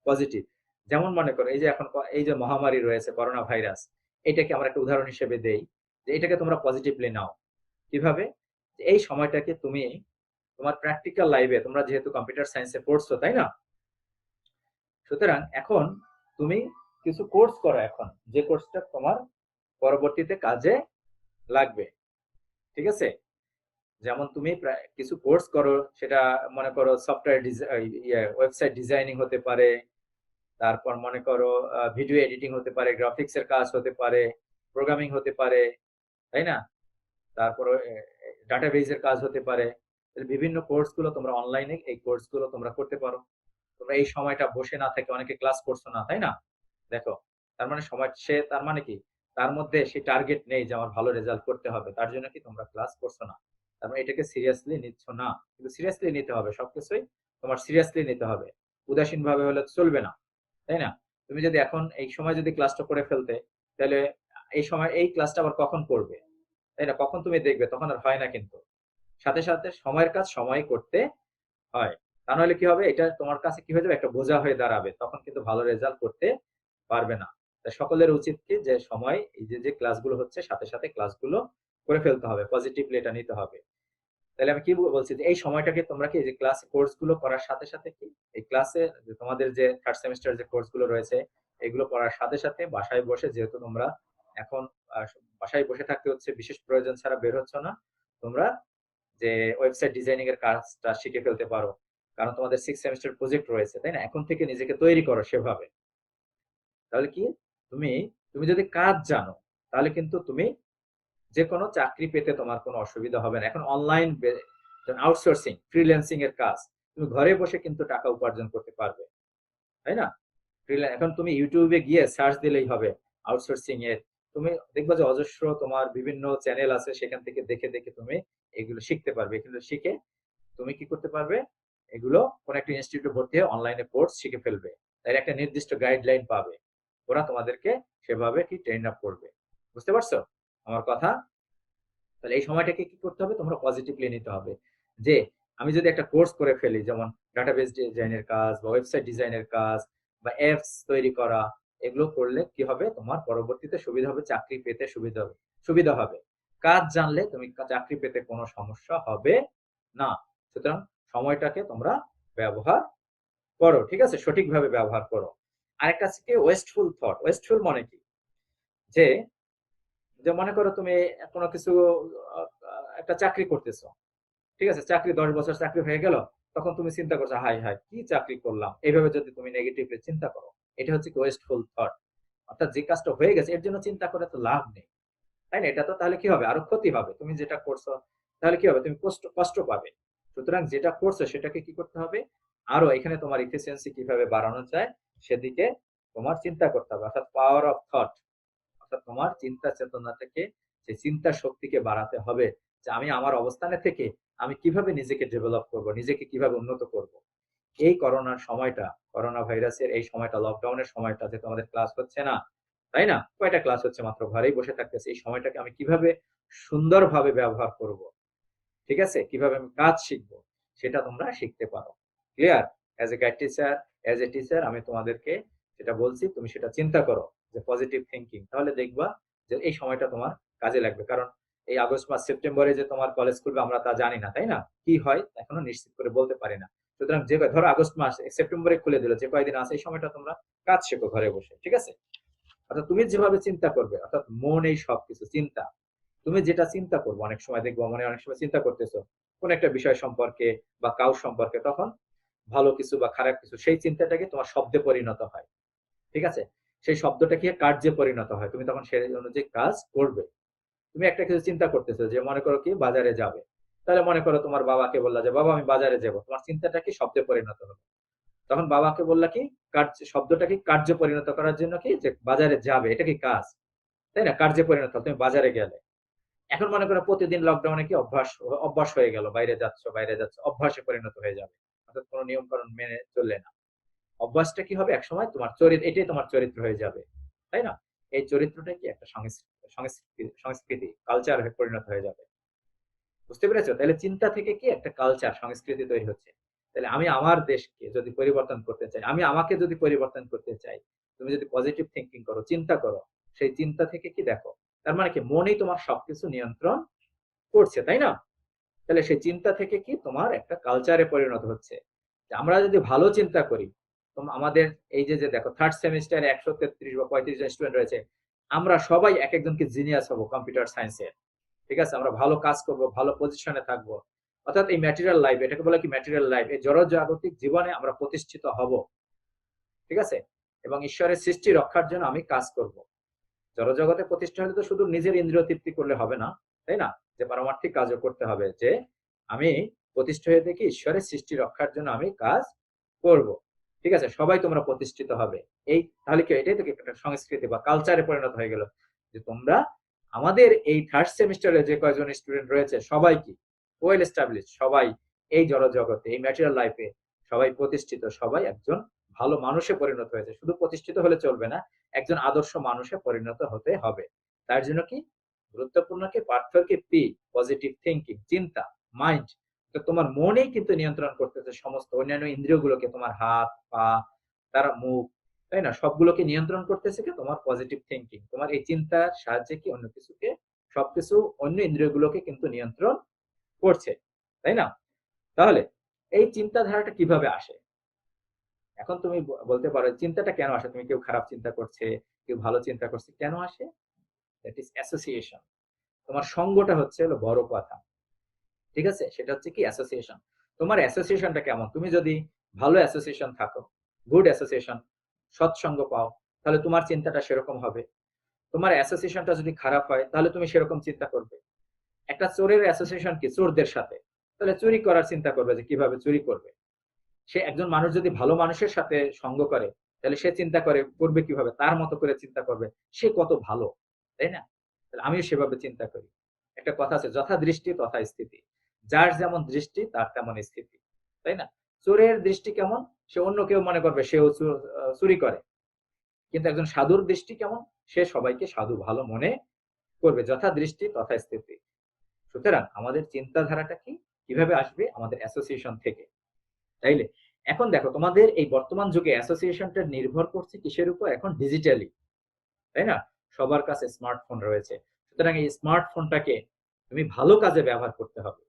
পজিটিভ। যেমন মনে করো এই যে এখন এই যে মহামারী রয়েছে করোনা ভাইরাস, এটাকে আমরা একটা উদাহরণ হিসেবে দেই, যে এটাকে তোমরা পজিটিভলি নাও। কিভাবে? এই সময়টাকে তুমি তোমার প্র্যাকটিক্যাল লাইফে, তোমরা যেহেতু কম্পিউটার সায়েন্সে পড়ছো, তাই না? সুতরাং এখন তুমি কিছু কোর্স করো এখন, যে কোর্সটা তোমার পরবর্তীতে কাজে লাগবে, ঠিক আছে। যেমন তুমি কিছু কোর্স করো, সেটা মনে করো সফটওয়্যার ওয়েবসাইট ডিজাইনিং হতে পারে, তারপর মনে করো ভিডিও এডিটিং হতে পারে, গ্রাফিক্স এর কাজ হতে পারে, প্রোগ্রামিং হতে পারে, তাই না? তারপরে ডাটাবেজ এর কাজ হতে পারে। বিভিন্ন কোর্স গুলো তোমরা অনলাইনে, এই কোর্স গুলো তোমরা করতে পারো। তোমরা এই সময়টা বসে না থেকে, অনেকে ক্লাস করছো না, তাই না? দেখো, তার মানে সময় সে, তার মানে কি, তার মধ্যে সেই টার্গেট নেই যে আমার ভালো রেজাল্ট করতে হবে, তার জন্য কি তোমরা ক্লাস করছো না। তার মানে এটাকে সিরিয়াসলি নিচ্ছ না। কিন্তু সিরিয়াসলি নিতে হবে, সবকিছুই তোমার সিরিয়াসলি নিতে হবে, উদাসীন ভাবে হলে চলবে না, তাই না? তুমি যদি এখন এই সময় যদি ক্লাসটা করে ফেলতে, তাহলে এই সময় এই ক্লাসটা আবার কখন করবে, তাই না? কখন তুমি দেখবে, তখন আর হয় না কিন্তু। সাথে সাথে সময়ের কাজ সময় করতে হয়। তা নাহলে কি হবে, এটা তোমার কাছে কি হয়ে যাবে, একটা বোঝা হয়ে দাঁড়াবে, তখন কিন্তু ভালো রেজাল্ট করতে পারবে না। তাই সকলের উচিত কি, যে সময় এই যে যে ক্লাসগুলো হচ্ছে, সাথে সাথে ক্লাসগুলো করে ফেলতে হবে, পজিটিভলি এটা নিতে হবে। তাহলে আমি কি বলছি, যে এই সময়টাকে তোমরা কি, যে ক্লাস কোর্স গুলো করার সাথে সাথে কি, এই ক্লাসে তোমাদের যে থার্ড সেমিস্টার যে কোর্স গুলো রয়েছে, এগুলো করার সাথে সাথে বাসায় বসে, যেহেতু তোমরা এখন বাসায় বসে থাকতে হচ্ছে, বিশেষ প্রয়োজন ছাড়া বের হচ্ছ না, তোমরা যে ওয়েবসাইট ডিজাইনিং এর কাজটা শিখে ফেলতে পারো। কারণ তোমাদের 6 সেমিস্টার প্রজেক্ট রয়েছে, তাই না? এখন থেকে নিজেকে তৈরি করো সেভাবে। তাহলে কি, তুমি তুমি যদি কাজ জানো, তাহলে কিন্তু তুমি যে কোনো চাকরি পেতে তোমার কোনো অসুবিধা হবে না। এখন অনলাইন আউটসোর্সিং, ফ্রিল্যান্সিং এর কাজ, তুমি ঘরে বসে কিন্তু টাকা উপার্জন করতে পারবে, তাই না? এখন তুমি ইউটিউবে গিয়ে সার্চ দিলেই হবে আউটসোর্সিং এর, তুমি দেখবা যে অজস্র তোমার বিভিন্ন চ্যানেল আছে, সেখান থেকে দেখে দেখে তুমি এগুলো শিখতে পারবে। এগুলো শিখে তুমি কি করতে পারবে, এগুলো কোন একটা ইনস্টিটিউটে ভর্তি হয়ে অনলাইনে কোর্স শিখে ফেলবে। তাই একটা নির্দিষ্ট গাইডলাইন পাবে, ওরা তোমাদেরকে সেভাবে কি ট্রেন আপ করবে। বুঝতে পারছো আমার কথা? তাহলে এই সময়টাকে কি করতে হবে, তোমরা পজিটিভলি নিতে হবে, যে আমি যদি একটা কোর্স করে ফেলি, যেমন ডাটাবেস ডিজাইনের কাজ বা ওয়েবসাইট ডিজাইনের কাজ বা অ্যাপস তৈরি করা, এগুলো করলে কি হবে, তোমার পরবর্তীতে সুবিধা হবে, চাকরি পেতে সুবিধা হবে। কাজ জানলে তুমি চাকরি পেতে কোনো সমস্যা হবে না। সুতরাং সময়টাকে তোমরা ব্যবহার করো, ঠিক আছে, সঠিকভাবে ব্যবহার করো। আরেকটা আছে কি, ওয়েস্টফুল থট। ওয়েস্টফুল মানে কি, যে যে মনে করো তুমি কোনো কিছু একটা চাকরি করতেছো, ঠিক আছে, চাকরি 10 বছর চাকরি হয়ে গেল, তখন তুমি চিন্তা করছো, হাই হাই কি চাকরি করলাম, এইভাবে যদি তুমি নেগেটিভলি চিন্তা করো, এটা হচ্ছে ওয়েস্টফুল থট। অর্থাৎ যে কাজটা হয়ে গেছে এর জন্য চিন্তা করে তো লাভ নেই, তাই না? এটা তো তাহলে কি হবে, আরো ক্ষতি হবে। তুমি যেটা করছো, তাহলে কি হবে, তুমি কষ্ট কষ্ট পাবে। সুতরাং যেটা করছো সেটাকে কি করতে হবে, আরো এখানে তোমার ইফিসিয়েন্সি কিভাবে বাড়ানো যায় সেদিকে তোমার চিন্তা করতে হবে। অর্থাৎ পাওয়ার অফ থট, অর্থাৎ তোমার চিন্তা চেতনা থেকে সেই চিন্তা শক্তিকে বাড়াতে হবে, যে আমি আমার অবস্থানে থেকে আমি কিভাবে নিজেকে ডেভেলপ করব, নিজেকে কিভাবে উন্নত করব। এই করোনার সময়টা, করোনা ভাইরাসের এই সময়টা, লকডাউনের সময়টা, যে তোমাদের ক্লাস হচ্ছে না, তাই না, কয়টা ক্লাস হচ্ছে, মাত্র ঘরেই বসে থাকতেছে, এই সময়টাকে আমি কিভাবে সুন্দরভাবে ব্যবহার করব, ঠিক আছে, কিভাবে আমি কাজ শিখবো, সেটা তোমরা শিখতে পারো। Clear? As a guide teacher, as a teacher আমি তোমাদেরকে যেটা বলছি, তুমি সেটা চিন্তা করো, যে পজিটিভ থিঙ্কিং, তাহলে দেখবা যে এই সময়টা তোমার কাজে লাগবে। কারণ এই আগস্ট মাস সেপ্টেম্বরে যে তোমার কলেজ খুলবে আমরা তা জানি না, তাই না? কি হয় এখনো নিশ্চিত করে বলতে পারি না। সুতরাং যে ধরো আগস্ট মাস সেপ্টেম্বরে খুলে দিল, যে কয়দিন আছে এই সময়টা তোমরা কাজ শেখো ঘরে বসে, ঠিক আছে। অর্থাৎ তুমি যেভাবে চিন্তা করবে, অর্থাৎ মন এই সবকিছু চিন্তা, তুমি যেটা চিন্তা করবো, অনেক সময় দেখবো মনে অনেক সময় চিন্তা করতেছো কোন একটা বিষয় সম্পর্কে বা কাউ সম্পর্কে, তখন ভালো কিছু বা খারাপ কিছু, সেই চিন্তাটাকে তোমার শব্দে পরিণত হয়। ঠিক আছে, সেই শব্দটা কি কার্যে পরিণত হয়, তুমি তখন সেই অনুযায়ী কাজ করবে। তুমি একটা কিছু চিন্তা করতেছো যে মনে করো কি বাজারে যাবে, তাহলে মনে করো তোমার বাবাকে বললা যে বাবা আমি বাজারে যাব, তোমার চিন্তাটা কি শব্দে পরিণত হলো। তখন বাবাকে বললা কি কার্য, শব্দটাকে কার্যে পরিণত করার জন্য কি যে বাজারে যাবে, এটা কি কাজ, তাই না, কার্যে পরিণত হলো, তুমি বাজারে গেলে। এখন মনে করো প্রতিদিন লকডাউনে কি অভ্যাস অভ্যাস হয়ে গেল, বাইরে যাচ্ছ বাইরে যাচ্ছ, অভ্যাসে পরিণত হয়ে যাবে, অর্থাৎ কোনো নিয়ম কানুন মেনে চললে না। অভ্যাসটা কি হবে একসময় তোমার চরিত্র, এটাই তোমার চরিত্র হয়ে যাবে, তাই না। এই চরিত্রটা কি একটা সংস্কৃতি কালচার হয়ে পরিণত হয়ে যাবে। বুঝতে পেরেছো, তাহলে চিন্তা থেকে কি একটা কালচার সংস্কৃতি তৈরি হচ্ছে। তাহলে আমি আমার দেশকে যদি পরিবর্তন করতে চাই, আমি আমাকে যদি পরিবর্তন করতে চাই, তুমি যদি পজিটিভ থিঙ্কিং করো, চিন্তা করো, সেই চিন্তা থেকে কি দেখো, তার মানে কি মনেই তোমার সবকিছু নিয়ন্ত্রণ করছে, তাই না। তাহলে সেই চিন্তা থেকে কি তোমার একটা কালচারে পরিণত হচ্ছে। আমরা যদি ভালো চিন্তা করি, আমাদের এই যে যে দেখো থার্ড সেমিস্টারে 133 বা 35 জন স্টুডেন্ট রয়েছে, আমরা সবাই এক একজনকে জিনিয়াস হবো কম্পিউটার সায়েন্সের। ঠিক আছে, আমরা ভালো কাজ করব, ভালো পজিশনে থাকবো, অর্থাৎ এই ম্যাটেরিয়াল লাইফ, এটাকে বলে কি ম্যাটেরিয়াল লাইফ, এই জড়জাগতিক জীবনে আমরা প্রতিষ্ঠিত হব। ঠিক আছে, এবং ঈশ্বরের সৃষ্টি রক্ষার জন্য আমি কাজ করব। জড়জগতে প্রতিষ্ঠা হলে তো শুধু নিজের ইন্দ্রিয় তৃপ্তি করলে হবে না, তাই না, যে পারমার্থিক কাজও করতে হবে, যে আমি প্রতিষ্ঠা হয়ে দেখি ঈশ্বরের সৃষ্টি রক্ষার জন্য আমি কাজ করব। ঠিক আছে, সবাই তোমরা প্রতিষ্ঠিত হবে। এই তাহলে কি এটাই তো একটা সংস্কৃতি বা কালচারে পরিণত হয়ে গেল, যে তোমরা আমাদের এই থার্ড সেমিস্টারে যে কয়জন স্টুডেন্ট রয়েছে সবাই কি ওয়েল এস্টাবলিশ, সবাই এই জড়জগতে এই ম্যাটেরিয়াল লাইফে সবাই প্রতিষ্ঠিত, সবাই একজন ভালো মানুষে পরিণত হয়েছে। শুধু প্রতিষ্ঠিত হলে চলবে না, একজন আদর্শ মানুষে পরিণত হতে হবে। তার জন্য কি গুরুত্বপূর্ণ কি পার্থক্য পি, পজিটিভ থিঙ্কিং, চিন্তা, মাইন্ড। তো তোমার মনেই কিন্তু নিয়ন্ত্রণ করতেছে সমস্ত অন্যান্য ইন্দ্রিয়গুলোকে, তোমার হাত পা, তার মুখ, তাই না, সবগুলোকে নিয়ন্ত্রণ করতেছে কি তোমার পজিটিভ থিঙ্কিং। তোমার এই চিন্তার সাহায্যে কি অন্য কিছুকে, সবকিছু অন্য ইন্দ্রিয়গুলোকে কিন্তু নিয়ন্ত্রণ করছে, তাই না। তাহলে এই চিন্তাধারাটা কিভাবে আসে, এখন তুমি বলতে পারো চিন্তাটা কেন আসে, তুমি কেউ খারাপ চিন্তা করছে, কেউ ভালো চিন্তা করছে, কেন আসে, দ্যাট ইজ অ্যাসোসিয়েশন। তোমার সঙ্গটা হচ্ছে হলো বড় কথা। ঠিক আছে, সেটা হচ্ছে কি অ্যাসোসিয়েশন। তোমার অ্যাসোসিয়েশনটা কেমন, তুমি যদি ভালো অ্যাসোসিয়েশন থাকো, গুড অ্যাসোসিয়েশন, সৎসঙ্গ পাও, তাহলে তোমার চিন্তাটা সেরকম হবে। তোমার অ্যাসোসিয়েশনটা যদি খারাপ হয় তাহলে তুমি সেরকম চিন্তা করবে। একটা চোরের অ্যাসোসিয়েশন কি চোরদের সাথে, তাহলে চুরি করার চিন্তা করবে যে কিভাবে চুরি করবে। সে একজন মানুষ যদি ভালো মানুষের সাথে সঙ্গ করে, তাহলে সে চিন্তা করে করবে কিভাবে, তার মতো করে চিন্তা করবে, সে কত ভালো, তাই না। তাহলে আমিও সেভাবে চিন্তা করি। একটা কথা আছে, যথা দৃষ্টি তথা স্থিতি, যার যেমন দৃষ্টি তার তেমন স্থিতি, তাই না। চোরের দৃষ্টি কেমন, সে অন্য কেউ মনে করবে সেও চুরি করে, কিন্তু একজন সাধুর দৃষ্টি কেমন, সে সবাইকে সাধু ভালো মনে করবে, যথা দৃষ্টি তথা স্থিতি। সুতরাং আমাদের চিন্তাধারাটা কি কিভাবে আসবে, আমাদের অ্যাসোসিয়েশন থেকে। তাইলে এখন দেখো তোমাদের এই বর্তমান যুগে অ্যাসোসিয়েশনটা নির্ভর করছে কিসের উপর, এখন ডিজিটালি, তাই না, সবার কাছে স্মার্টফোন রয়েছে। সুতরাং এই স্মার্টফোনটাকে তুমি ভালো কাজে ব্যবহার করতে হবে,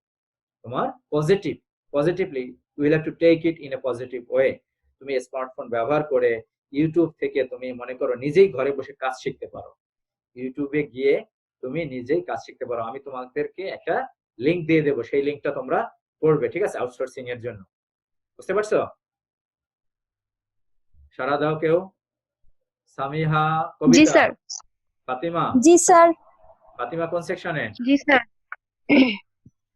তোমার positively you will have to take it in a positive way. তুমি স্মার্টফোন ব্যবহার করে ইউটিউব থেকে তুমি মনে করো নিজেই ঘরে বসে কাজ শিখতে পারো, ইউটিউবে গিয়ে তুমি নিজেই কাজ শিখতে পারো। আমি তোমাদেরকে একটা লিংক দিয়ে দেবো, সেই লিংকটা তোমরা পড়বে, ঠিক আছে, আউটসোর্সিং এর জন্য। বুঝতে পারছো, সারা দাও কেউ, সামিহা, জি কবিতা, স্যার। ফাতিমা। জি স্যার। ফাতিমা কোন সেকশনে, জি স্যার।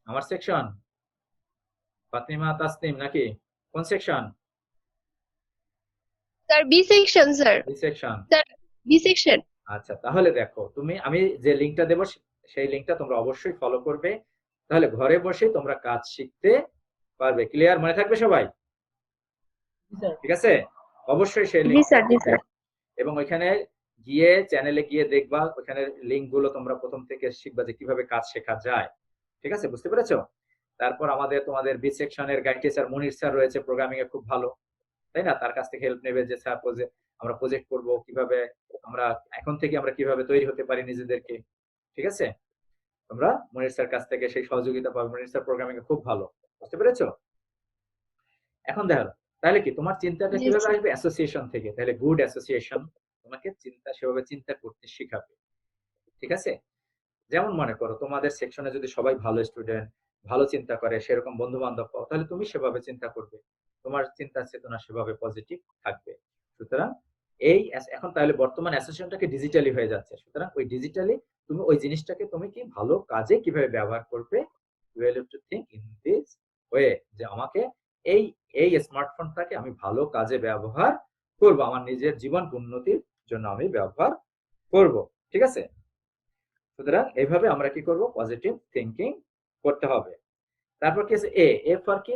আমার সেকশন, ফাতিমা তাসনিম নাকি, কোন section, sir B section sir. B section. Sir B section. আচ্ছা, তাহলে দেখো তুমি, আমি যে লিংকটা দেবো সেই লিংকটা তোমরা অবশ্যই ফলো করবে, তাহলে ঘরে বসে তোমরা কাজ শিখতে পারবে। ক্লিয়ার, মনে থাকবে সবাই, ঠিক আছে। অবশ্যই সেই জি লিংক স্যার। জি স্যার। এবং ওইখানে গিয়ে চ্যানেলে গিয়ে দেখবা, ওখানে লিংক গুলো তোমরা প্রথম থেকে শিখবা যে কিভাবে কাজ শেখা যায়। ঠিক আছে, বুঝতে পেরেছো। তারপর আমাদের তোমাদের বি সেকশনের গাইড টিচার মনির স্যার রয়েছে, প্রোগ্রামিং এ খুব ভালো, তাই না, তার কাছ থেকে হেল্প নেবে যে স্যার আমরা প্রজেক্ট করব কিভাবে, আমরা এখন থেকে আমরা কিভাবে তৈরি হতে পারি নিজেদেরকে। ঠিক আছে, তোমরা মনির স্যার কাছ থেকে সেই সহযোগিতা পাবে, মনির স্যার প্রোগ্রামিং এ খুব ভালো। বুঝতে পেরেছো। এখন দেখো, তাহলে কি তোমার চিন্তাটা জি কিভাবে স্যার। আসবে, অ্যাসোসিয়েশন থেকে। তাহলে গুড অ্যাসোসিয়েশন তোমাকে চিন্তা সেভাবে চিন্তা করতে শেখাবে। ঠিক আছে, যেমন মনে করো তোমাদের সেকশনে যদি সবাই ভালো স্টুডেন্ট, ভালো চিন্তা করে, সেরকম বন্ধু বান্ধব পাও, তাহলে তুমি সেভাবে চিন্তা করবে। তোমার চিন্তা চেতনা সেভাবে পজিটিভ থাকবে। সুতরাং এই এখন তাহলে বর্তমান অ্যাসোসিয়েশনটাকে ডিজিটালি হয়ে যাচ্ছে, সুতরাং ওই ডিজিটালি তুমি ওই জিনিসটাকে তুমি কি ভালো কাজে কিভাবে ব্যবহার করবে, you have to think in this way, যে আমাকে এই এই স্মার্টফোনটাকে আমি ভালো কাজে ব্যবহার করব, আমার নিজের জীবন উন্নতির জন্য আমি ব্যবহার করব। ঠিক আছে, সুতরাং এইভাবে আমরা কি করব, পজিটিভ থিঙ্কিং করতে হবে। তারপর কি আছে এ ফর কি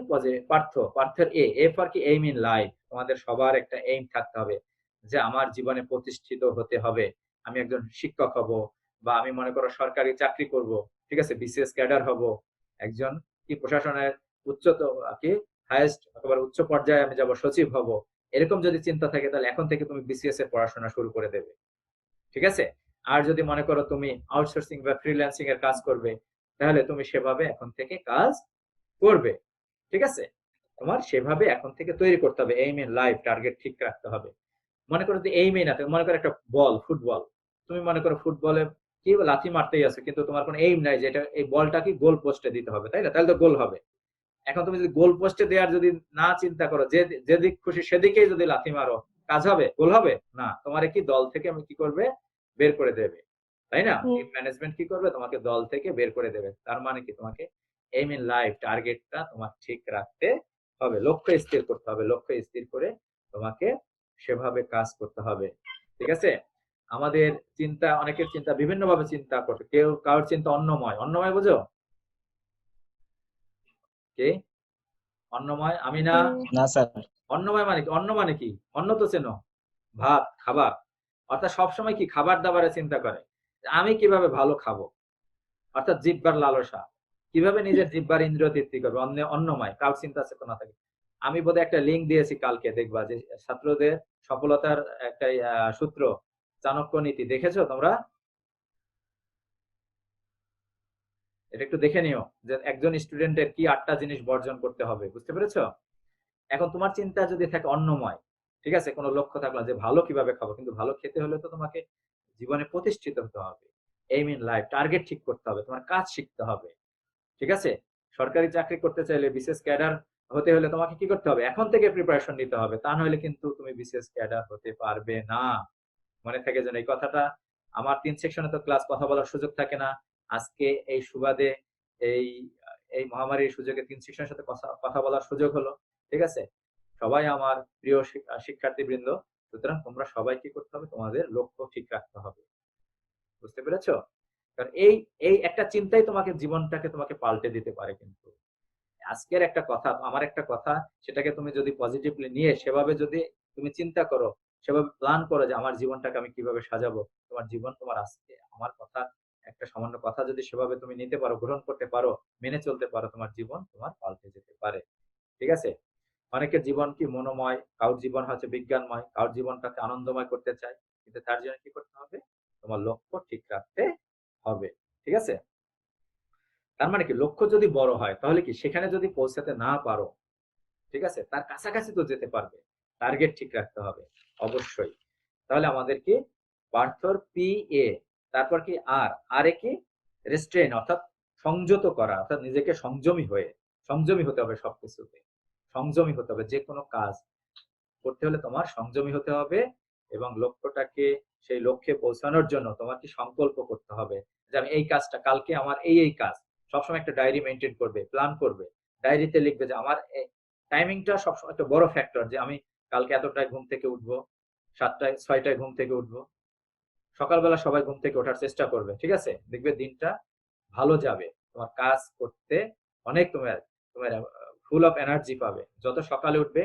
পার্থের এ ফর কি এইম ইন লাইফ, তোমাদের সবার একটা এইম থাকতে হবে যে আমার জীবনে প্রতিষ্ঠিত হতে হবে, আমি একজন শিক্ষক হব, বা আমি মনে করো সরকারি চাকরি করব, ঠিক আছে, বিসিএস ক্যাডার হব, একজন কি প্রশাসনের উচ্চতর কি হাইয়েস্ট একেবারে উচ্চ পর্যায়ে আমি যাব, সচিব হব। এরকম যদি চিন্তা থাকে তাহলে এখন থেকে তুমি বিসিএস এর পড়াশোনা শুরু করে দেবে। ঠিক আছে, আর যদি মনে করো তুমি আউটসোর্সিং বা ফ্রিল্যান্সিং এর কাজ করবে, তাহলে তুমি সেভাবে এখন থেকে কাজ করবে। ঠিক আছে, তোমার সেভাবে এখন থেকে তৈরি করতে হবে, এইম ইন লাইফ টার্গেট ঠিক রাখতে হবে। মনে করো যে এইমই না থাকে, মনে করো একটা বল ফুটবল, তুমি মনে করো ফুটবলে কি লাথি মারতেই আছে, কিন্তু তোমার কোনো এইম নাই যে এটা এই বলটা কি গোল পোস্টে দিতে হবে, তাই না? তাহলে তো গোল হবে। এখন তুমি যদি গোল পোস্টে দেওয়ার যদি না চিন্তা করো, যে যেদিক খুশি সেদিকেই যদি লাথি মারো, কাজ হবে? গোল হবে না। তোমার কি দল থেকে আমি কি করবে, বের করে দেবে, তাই না? টিম ম্যানেজমেন্ট কি করবে, তোমাকে দল থেকে বের করে দেবে। তার মানে কি, তোমাকে এইম ইন লাইফ টার্গেটটা তোমার ঠিক রাখতে হবে, লক্ষ্য স্থির করতে হবে, লক্ষ্য স্থির করে তোমাকে সেভাবে কাজ করতে হবে। ঠিক আছে, আমাদের চিন্তা, অনেকের চিন্তা বিভিন্ন ভাবে চিন্তা করবে, কেউ কারোর চিন্তা অন্নময়, অন্নময় বুঝো কি? অন্নময় আমি না, না স্যার। অন্নময় মানে কি? অন্ন মানে কি? অন্ন তো চেনো, ভাত, খাবার। অর্থাৎ সবসময় কি খাবার দাবারের চিন্তা করে, আমি কিভাবে ভালো খাবো, অর্থাৎ জিহ্বার লালসা, কিভাবে নিজের জিহ্বার ইন্দ্রিয় তৃপ্তি করবে, অন্নময় কারোর চিন্তা চেতনা থাকে। আমি বোধহয় একটা লিঙ্ক দিয়েছি কালকে, দেখবা যে ছাত্রদের সফলতার একটা সূত্র, চাণক্য নীতি, দেখেছো তোমরা? এটা একটু দেখে নিও যে একজন স্টুডেন্টের কি 8টা জিনিস বর্জন করতে হবে, বুঝতে পেরেছো? এখন তোমার চিন্তা যদি থাকে অন্নময়, ঠিক আছে, কোনো লক্ষ্য থাকলো যে ভালো কিভাবে খাবো, কিন্তু ভালো খেতে হলে তো তোমাকে জীবনে প্রতিষ্ঠিত হতে হবে, এইম ইন লাইফ টার্গেট ঠিক করতে হবে, তোমার কাজ শিখতে হবে। ঠিক আছে, সরকারি চাকরি করতে চাইলে, বিসিএস ক্যাডার হতে হলে তোমাকে কি করতে হবে, এখন থেকে প্রিপারেশন নিতে হবে, তা নইলে কিন্তু তুমি বিসিএস ক্যাডার হতে পারবে না। মনে থাকে যেন এই কথাটা। আমার 3 সেকশনে তো ক্লাস কথা বলার সুযোগ থাকে না, আজকে এই সুবাদে এই এই মহামারীর সুযোগে 3 সেকশনের সাথে কথা বলার সুযোগ হলো। ঠিক আছে, সবাই আমার প্রিয় শিক্ষার্থীবৃন্দ, সুতরাং তোমরা সবাই কি করতে হবে, তোমাদের লক্ষ্য ঠিক রাখতে হবে। বুঝতে পেরেছো? কারণ এই এই একটা চিন্তাই তোমাকে জীবনটাকে তোমাকে পাল্টে দিতে পারে। কিন্তু আজকের একটা কথা, আমার একটা কথা, সেটাকে তুমি যদি পজিটিভলি নিয়ে সেভাবে যদি তুমি চিন্তা করো, সেভাবে প্ল্যান করো যে আমার জীবনটাকে আমি কিভাবে সাজাবো, তোমার জীবন, তোমার আজকে আমার কথা, একটা সামান্য কথা যদি সেভাবে তুমি নিতে পারো, গ্রহণ করতে পারো, মেনে চলতে পারো, তোমার জীবন তোমার পাল্টে যেতে পারে। ঠিক আছে, অনেকের জীবন কি মনোময়, কারোর জীবন হচ্ছে বিজ্ঞানময়, কারোর জীবনটাকে আনন্দময় করতে চায়, কিন্তু তার জন্য কি করতে হবে, তোমার লক্ষ্য ঠিক রাখতে হবে। ঠিক আছে, তার মানে কি, লক্ষ্য যদি বড় হয় তাহলে কি সেখানে যদি পৌঁছাতে না পারো, ঠিক আছে, তার কাছাকাছি তো যেতে পারবে। টার্গেট ঠিক রাখতে হবে অবশ্যই। তাহলে আমাদেরকে পার্থর পি এ, তারপর কি আর এ কি, রেস্ট্রেন, অর্থাৎ সংযত করা, অর্থাৎ নিজেকে সংযমী হতে হবে, সবকিছুতে সংযমী হতে হবে। যে কোনো কাজ করতে হলে তোমার সংযমী হতে হবে, এবং লক্ষ্যটাকে, সেই লক্ষ্যে পৌঁছানোর জন্য তোমার কি সংকল্প করতে হবে যে আমি এই কাজটা কালকে, আমার এই কাজ, সবসময় একটা ডায়েরি মেনটেন করবে, প্ল্যান করবে, ডায়েরিতে লিখবে যে আমার টাইমিংটা সবসময় একটা বড় ফ্যাক্টর, যে আমি কালকে এতটায় ঘুম থেকে উঠবো, 7টায় 6টায় ঘুম থেকে উঠবো, সকালবেলা সবাই ঘুম থেকে ওঠার চেষ্টা করবে। ঠিক আছে, দেখবে দিনটা ভালো যাবে, তোমার কাজ করতে অনেক তোমার তোমার ফুল অফ এনার্জি পাবে। যত সকালে উঠবে,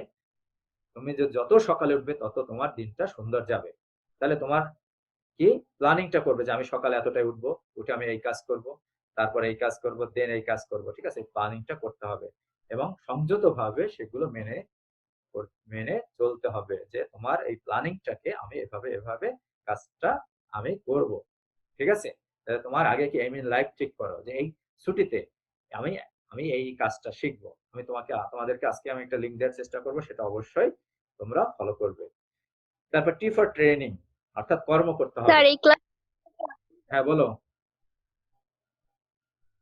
তুমি যত সকালে উঠবে তত তোমার দিনটা সুন্দর যাবে। তাহলে তোমার কি প্ল্যানিংটা করবে যে আমি সকালে এতটায় উঠবো, উঠে আমি এই কাজ করব, তারপরে এই কাজ করব, দেন এই কাজ করব। ঠিক আছে, প্ল্যানিংটা করতে হবে এবং সংযত ভাবে সেগুলো মেনে মেনে চলতে হবে, যে তোমার এই প্ল্যানিংটাকে আমি এভাবে এভাবে কাজটা আমি করব। ঠিক আছে, তাহলে তোমার আগে কি এম ইন লাইফ ঠিক করো যে এই ছুটিতে আমি আমি এই কাজটা শিখবো। আমি তোমাদেরকে আজকে আমি একটা লিংক দেওয়ার চেষ্টা করব, সেটা অবশ্যই তোমরা ফলো করবে। তারপর টি ফর ট্রেনিং, অর্থাৎ কর্ম করতে হবে। স্যার হ্যাঁ বলো।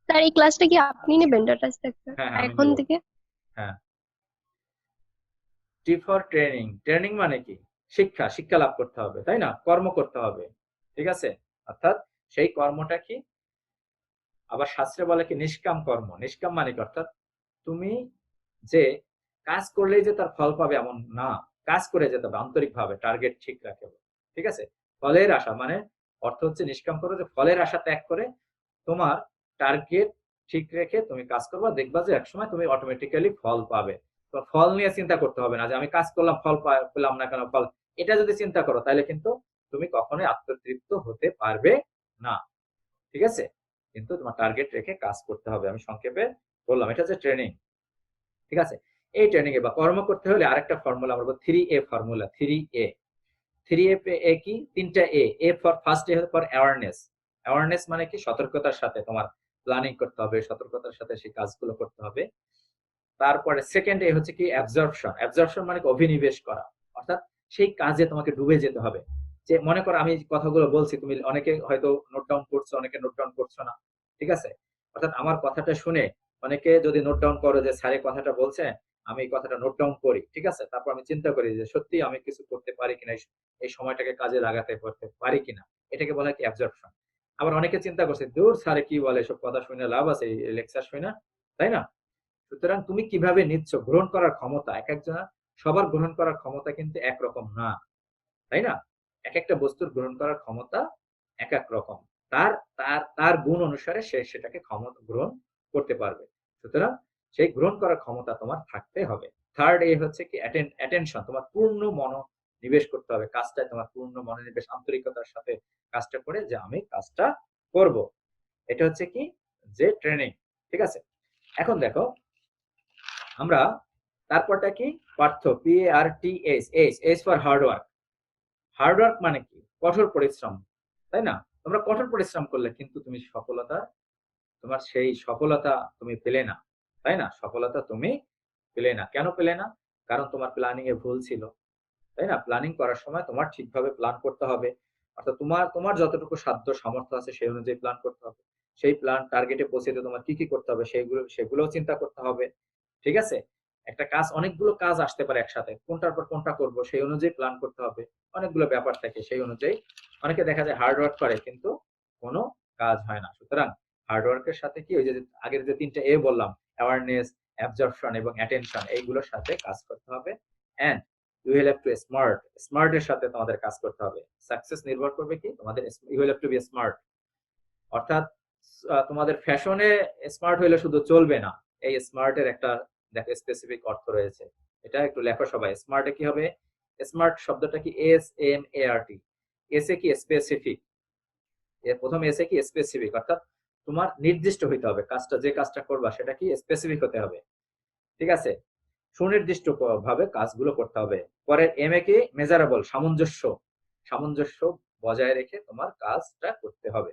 এই ক্লাসটা কি আপনি নেবেন ডাটা স্ট্রাকচার হ্যাঁ হ্যাঁ আমি এখন নেবো। থেকে? হ্যাঁ টি ফর ট্রেনিং। ট্রেনিং মানে কি? শিক্ষা, শিক্ষা লাভ করতে হবে, তাই না? কর্ম করতে হবে, ঠিক আছে? অর্থাৎ সেই কর্মটা কি? আবার শাস্ত্রে বলে কি নিষ্কাম কর্ম। নিষ্কাম মানে কি? অর্থাৎ তুমি যে কাজ করলেই যে তার ফল পাবে এমন না। কাজ করে যেতে হবে আন্তরিকভাবে, টার্গেট ঠিক রাখে, ঠিক আছে? ফলের আশা মানে অর্থ হচ্ছে নিষ্কাম করো, যে ফলের আশা ত্যাগ করে তোমার টার্গেট ঠিক রেখে তুমি কাজ করবা, দেখবা যে একসময় তুমি অটোমেটিক্যালি ফল পাবে। তো ফল নিয়ে চিন্তা করতে হবে না যে আমি কাজ করলাম ফল পেলাম না কেন, ফল এটা যদি চিন্তা করো তাহলে কিন্তু তুমি কখনোই আত্মতৃপ্ত হতে পারবে না, ঠিক আছে? কিন্তু তোমার টার্গেট রেখে কাজ করতে হবে। আমি সংক্ষেপে বললাম, এটা হচ্ছে ট্রেনিং, ঠিক আছে? এই ট্রেনিং এ বা কর্ম করতে হলে আরেকটা ফর্মুলা আমরা বলবো 3A ফর্মুলা। 3A, 3A কি? তিনটা A for first A for awareness. Awareness মানে কি? সতর্কতার সাথে তোমার প্ল্যানিং করতে হবে, সতর্কতার সাথে সেই কাজগুলো করতে হবে। তারপরে সেকেন্ড এ হচ্ছে কি? অ্যাবজর্পশন। অ্যাবজর্পশন মানে কি? অভিনিবেশ করা, অর্থাৎ সেই কাজে তোমাকে ডুবে যেতে হবে। যে মনে করো আমি কথাগুলো বলছি, তুমি অনেকে হয়তো নোট ডাউন করছো, অনেকে নোট ডাউন করছো না, ঠিক আছে? অর্থাৎ আমার কথাটা শুনে অনেকে যদি নোট ডাউন করো যে স্যার এই কথাটা বলছে, আমি এই কথাটা নোট ডাউন করি, ঠিক আছে? তারপর আমি চিন্তা করি যে সত্যি আমি কিছু করতে পারি কিনা, এই সময়টাকে কাজে লাগাতে করতে পারি কিনা, এটাকে বলা হয় কি? অ্যাবজর্পশন। আবার অনেকে চিন্তা করছে দূর স্যারে কি বলে, সব কথা শুনে লাভ আছে এই লেকচার শুনে, তাই না? সুতরাং তুমি কিভাবে নিচ্ছ, গ্রহণ করার ক্ষমতা এক একজনের, সবার গ্রহণ করার ক্ষমতা কিন্তু একরকম না, তাই না? এক একটা বস্তুর গ্রহণ করার ক্ষমতা এক এক রকম। তার তার তার গুণ অনুসারে সে সেটাকে ক্ষমতা গ্রহণ করতে পারবে। সুতরাং সেই গ্রহণ করার ক্ষমতা তোমার থাকতে হবে। থার্ড এ হচ্ছে কি? অ্যাটেনশন। তোমার পূর্ণ মনোনিবেশ করতে হবে কাজটায়, তোমার পূর্ণ মনোনিবেশ আন্তরিকতার সাথে কাজটা করে যে আমি কাজটা করব। এটা হচ্ছে কি? যে ট্রেনিং, ঠিক আছে? এখন দেখো আমরা তারপরটা কি? Partha, PARTH, H for hard work. Hard work মানে কি? কঠোর পরিশ্রম, তাই না? তোমরা কঠোর পরিশ্রম করলে কিন্তু তুমি সফলতা, তোমার সেই সফলতা তুমি পেলে না, তাই না? সফলতা তুমি পেলে না। কেন পেলে না? কারণ তোমার প্ল্যানিং এ ভুল ছিল, তাই না? প্ল্যানিং করার সময় তোমার ঠিকভাবে প্ল্যান করতে হবে। অর্থাৎ তোমার তোমার যতটুকু সাধ্য সামর্থ্য আছে সেই অনুযায়ী প্ল্যান করতে হবে। সেই প্ল্যান টার্গেটে পৌঁছাতে তোমার কি করতে হবে সেগুলোও চিন্তা করতে হবে, ঠিক আছে? একটা কাজ, অনেকগুলো কাজ আসতে পারে একসাথে, কোনটার পর কোনটা করব সেই অনুযায়ী প্ল্যান করতে হবে। অনেকগুলো ব্যাপার থাকে, সেই অনুযায়ী অনেকে দেখা যায় হার্ড ওয়ার্ক করে কিন্তু কোনো কাজ হয় না। সুতরাং হার্ড ওয়ার্কের সাথে কি, ওই যে আগের যে 3টা এ বললাম, অ্যাওয়ারনেস, অ্যাবজর্পশন এবং অ্যাটেনশন, এইগুলোর সাথে কাজ করতে হবে। And you will have to smart. Smart এর সাথে তোমাদের কাজ করতে হবে। সাকসেস নির্ভর করবে কি? তোমাদের you will have to be smart. অর্থাৎ তোমাদের ফ্যাশনে স্মার্ট হইলে শুধু চলবে না। এই স্মার্ট এর একটা দেখো স্পেসিফিক অর্থ রয়েছে, এটা একটু লেখো সবাই। স্মার্ট এ কি হবে? স্মার্ট শব্দটা কি? SMART। এস এ কি? স্পেসিফিক। এর প্রথম এস এ কি? স্পেসিফিক, অর্থাৎ তোমার নির্দিষ্ট হইতে হবে কাজটা, যে কাজটা করবা সেটা কি? স্পেসিফিক হতে হবে, ঠিক আছে? সুনির্দিষ্ট ভাবে কাজগুলো করতে হবে। পরের এম এ কি? মেজারেবল, সামঞ্জস্য। সামঞ্জস্য বজায় রেখে তোমার কাজটা করতে হবে।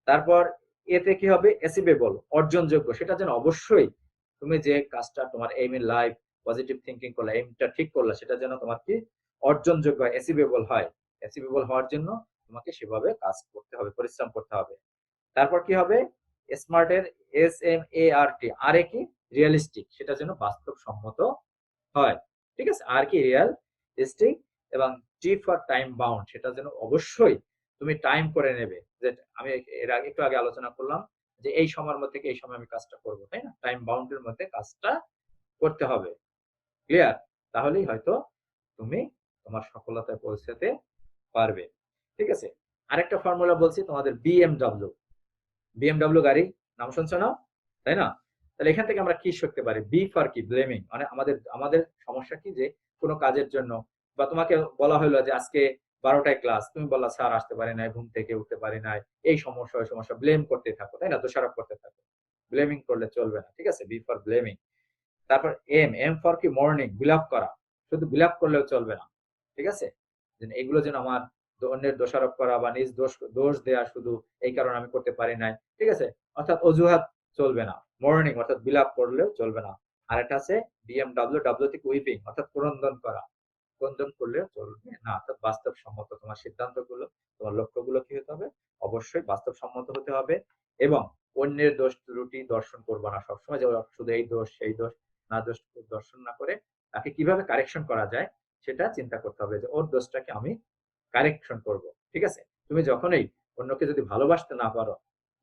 তারপর এতে কি হবে? অ্যাচিভেবল, অর্জনযোগ্য। সেটা যেন অবশ্যই তুমি যে কাজটা তোমার aim in life, positive thinking করলে, এইমটা ঠিক করলে, সেটা যেন তোমার কি? অর্জনযোগ্য হয়, অ্যাচিভেবল হয়। অ্যাচিভেবল হওয়ার জন্য তোমাকে সেভাবে কাজ করতে হবে, পরিশ্রম করতে হবে। তারপর কি হবে? স্মার্ট এর SMART, আর এ কি? রিয়েলিস্টিক, সেটা যেন বাস্তবসম্মত হয়, ঠিক আছে? আর কি? রিয়ালিস্টিক। এবং টি ফর টাইম বাউন্ড, সেটা যেন অবশ্যই তুমি টাইম করে নেবে, যে আমি এর আগে একটু আগে আলোচনা করলাম যে এই সময়ের মধ্যে এই সময় আমি কাজটা করব, তাই না? টাইম বাউন্ডের মধ্যে কাজটা করতে হবে, ক্লিয়ার? তাহলেই হয়তো তুমি তোমার সফলতায় পৌঁছাতে পারবে, ঠিক আছে? আরেকটা ফর্মুলা বলছি তোমাদের, BMW। বিএমডব্লিউ গাড়ি নাম শুনছো না, তাই না? তাহলে এখান থেকে আমরা কি শিখতে পারি? বি ফর কি? ব্লেমিং। মানে আমাদের আমাদের সমস্যা কি, যে কোনো কাজের জন্য বা তোমাকে বলা হলো যে আজকে 12টায় ক্লাস, তুমি বললা স্যার আসতে পারি নাই, ঘুম থেকে উঠতে পারি নাই, এই সমস্যা ওই সমস্যা, ব্লেম করতে থাকো, তাই না? দোষারোপ করতে থাকো। ব্লেমিং করলে চলবে না, ঠিক আছে? B for blaming. তারপর এম ফর কি? মর্নিং, বিলাপ করা। শুধু বিলাপ করলেও চলবে না, ঠিক আছে? এগুলো যেন আমার অন্যের দোষারোপ করা বা নিজ দোষ দোষ দেয়া, শুধু এই কারণে আমি করতে পারি নাই, ঠিক আছে? অর্থাৎ অজুহাত চলবে না। মর্নিং অর্থাৎ বিলাপ করলেও চলবে না। আর একটা আছে BMW, ডাব্লিউ থেকে উইপিং, অর্থাৎ ক্রন্দন করা। ক্রন্দন করলেও চলবে না। অর্থাৎ বাস্তবসম্মত তোমার সিদ্ধান্তগুলো, তোমার লক্ষ্যগুলো কি হতে হবে? অবশ্যই বাস্তবসম্মত হতে হবে। এবং অন্যের দোষ ত্রুটি দর্শন করবা না সবসময়, যে শুধু এই দোষ সেই দোষ, না দোষ দর্শন না করে তাকে কিভাবে কারেকশন করা যায় সেটা চিন্তা করতে হবে, যে ওর দোষটাকে আমি কারেকশন করব। ঠিক আছে, তুমি যখনই অন্যকে যদি ভালোবাসতে না পারো,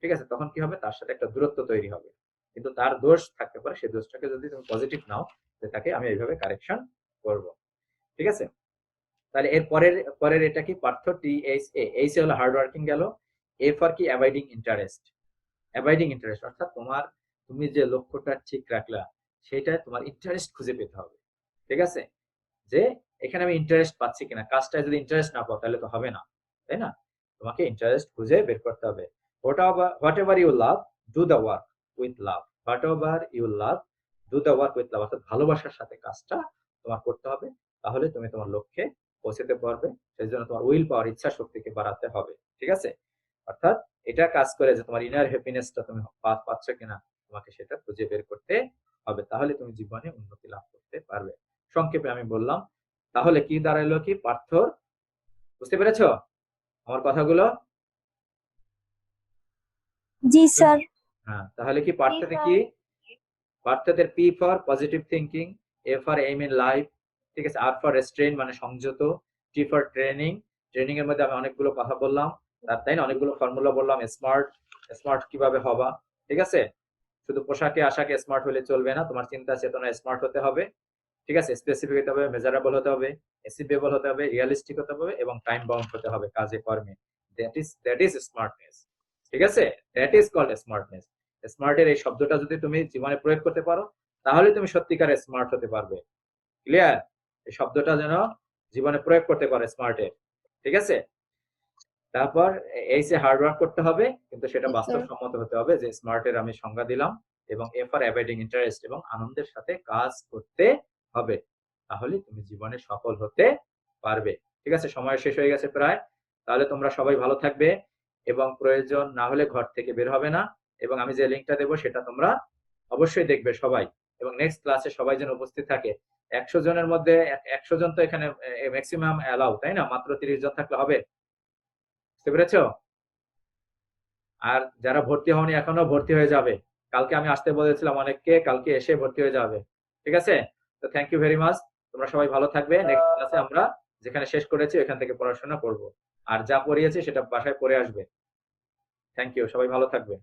ঠিক আছে, তখন কি হবে, তার সাথে একটা দূরত্ব তৈরি হবে। কিন্তু তার দোষ থাকতে পারে, সেই দোষটাকে যদি তুমি পজিটিভ নাও, যে তাকে আমি এইভাবে কারেকশন করব। ঠিক আছে, তাহলে এর পরের এটা কি পার্থ, THA, এইচ হলো হার্ড ওয়ার্কিং গেল, এ ফর কি অ্যাভয়েডিং ইন্টারেস্ট। অ্যাভয়েডিং ইন্টারেস্ট অর্থাৎ তুমি যে লক্ষ্যটা ঠিক রাখলা সেটা তোমার ইন্টারেস্ট খুঁজে পেতে হবে। ঠিক আছে, যে এখানে আমি ইন্টারেস্ট পাচ্ছি কিনা, কাজটায় যদি ইন্টারেস্ট না পাও তাহলে তো হবে না, তাই না? তোমাকে ইন্টারেস্ট খুঁজে বের করতে হবে। Whatever you love, do the work with love. Whatever you love, do the work with love, অর্থাৎ ভালোবাসার সাথে কাজটা তোমার করতে হবে, তাহলে তুমি তোমার লক্ষ্যে পৌঁছতে পারবে। সেই জন্য তোমার উইল পাওয়ার, ইচ্ছা শক্তিকে বাড়াতে হবে। ঠিক আছে, অর্থাৎ এটা কাজ করে যে তোমার ইনার হ্যাপিনেসটা তুমি পাচ্ছ কিনা, তোমাকে সেটা খুঁজে বের করতে হবে, তাহলে তুমি জীবনে উন্নতি লাভ করতে পারবে। সংক্ষেপে আমি বললাম, তাহলে কি দাঁড়াইলো, কি পার্থর, বুঝতে পেরেছো আমার কথাগুলো? জি স্যার। হ্যাঁ, তাহলে কি পার্থতে কি, পার্থদের P for positive thinking, A for aim in life, ঠিক আছে, আর ফর রেস্ট্রেইন মানে সংযত, টি ফর ট্রেনিং, ট্রেনিং এর মধ্যে আমি অনেকগুলো কথা বললাম, তাই না, অনেকগুলো ফর্মুলা বললাম, স্মার্ট, স্মার্ট কিভাবে হবা। ঠিক আছে, শুধু পোশাকে আশাকে স্মার্ট হলে চলবে না, তোমার চিন্তা চেতনা স্মার্ট হতে হবে। ঠিক আছে, স্পেসিফিক হতে হবে, মেজারেবল হতে হবে, অ্যাচিভেবল হতে হবে, রিয়ালিস্টিক হতে হবে এবং টাইম বাউন্ড হতে হবে কাজে কর্মে। That is smartness. ঠিক আছে, দ্যাট ইজ কল্ড স্মার্টনেস। স্মার্টের এই শব্দটা যদি তুমি জীবনে প্রয়োগ করতে পারো, তাহলে তুমি সত্যিকারের স্মার্ট হতে পারবে। ক্লিয়ার? এই শব্দটা যেন জীবনে প্রয়োগ করতে পারো স্মার্টের। ঠিক আছে, তারপর এই যে হার্ড ওয়ার্ক করতে হবে, কিন্তু সেটা Yes, sir. বাস্তবসম্মত হতে হবে, যে স্মার্টের আমি সংজ্ঞা দিলাম, এবং এ ফর অ্যাভয়েডিং ইন্টারেস্ট, এবং আনন্দের সাথে কাজ করতে হবে, তাহলে তুমি জীবনে সফল হতে পারবে। ঠিক আছে, সময় শেষ হয়ে গেছে প্রায়, তাহলে তোমরা সবাই ভালো থাকবে এবং প্রয়োজন না হলে ঘর থেকে বের হবে না, এবং আমি যে লিঙ্কটা দেবো সেটা তোমরা অবশ্যই দেখবে সবাই, এবং নেক্সট ক্লাসে সবাই যেন উপস্থিত থাকে। 100 জনের মধ্যে 100 জন তো এখানে ম্যাক্সিমাম অ্যালাউ, তাই না? মাত্র 30 জন থাকলে হবে, বুঝতে পেরেছো? আর যারা ভর্তি হওনি এখনো ভর্তি হয়ে যাবে, কালকে আমি আসতে বলেছিলাম অনেককে, কালকে এসে ভর্তি হয়ে যাবে। ঠিক আছে, তো থ্যাংক ইউ ভেরি মাচ, তোমরা সবাই ভালো থাকবে। নেক্সট ক্লাসে আমরা যেখানে শেষ করেছি ওখান থেকে পড়াশোনা করব, আর যা পড়িয়েছি সেটা বাসায় পড়ে আসবে। থ্যাংক ইউ, সবাই ভালো থাকবে।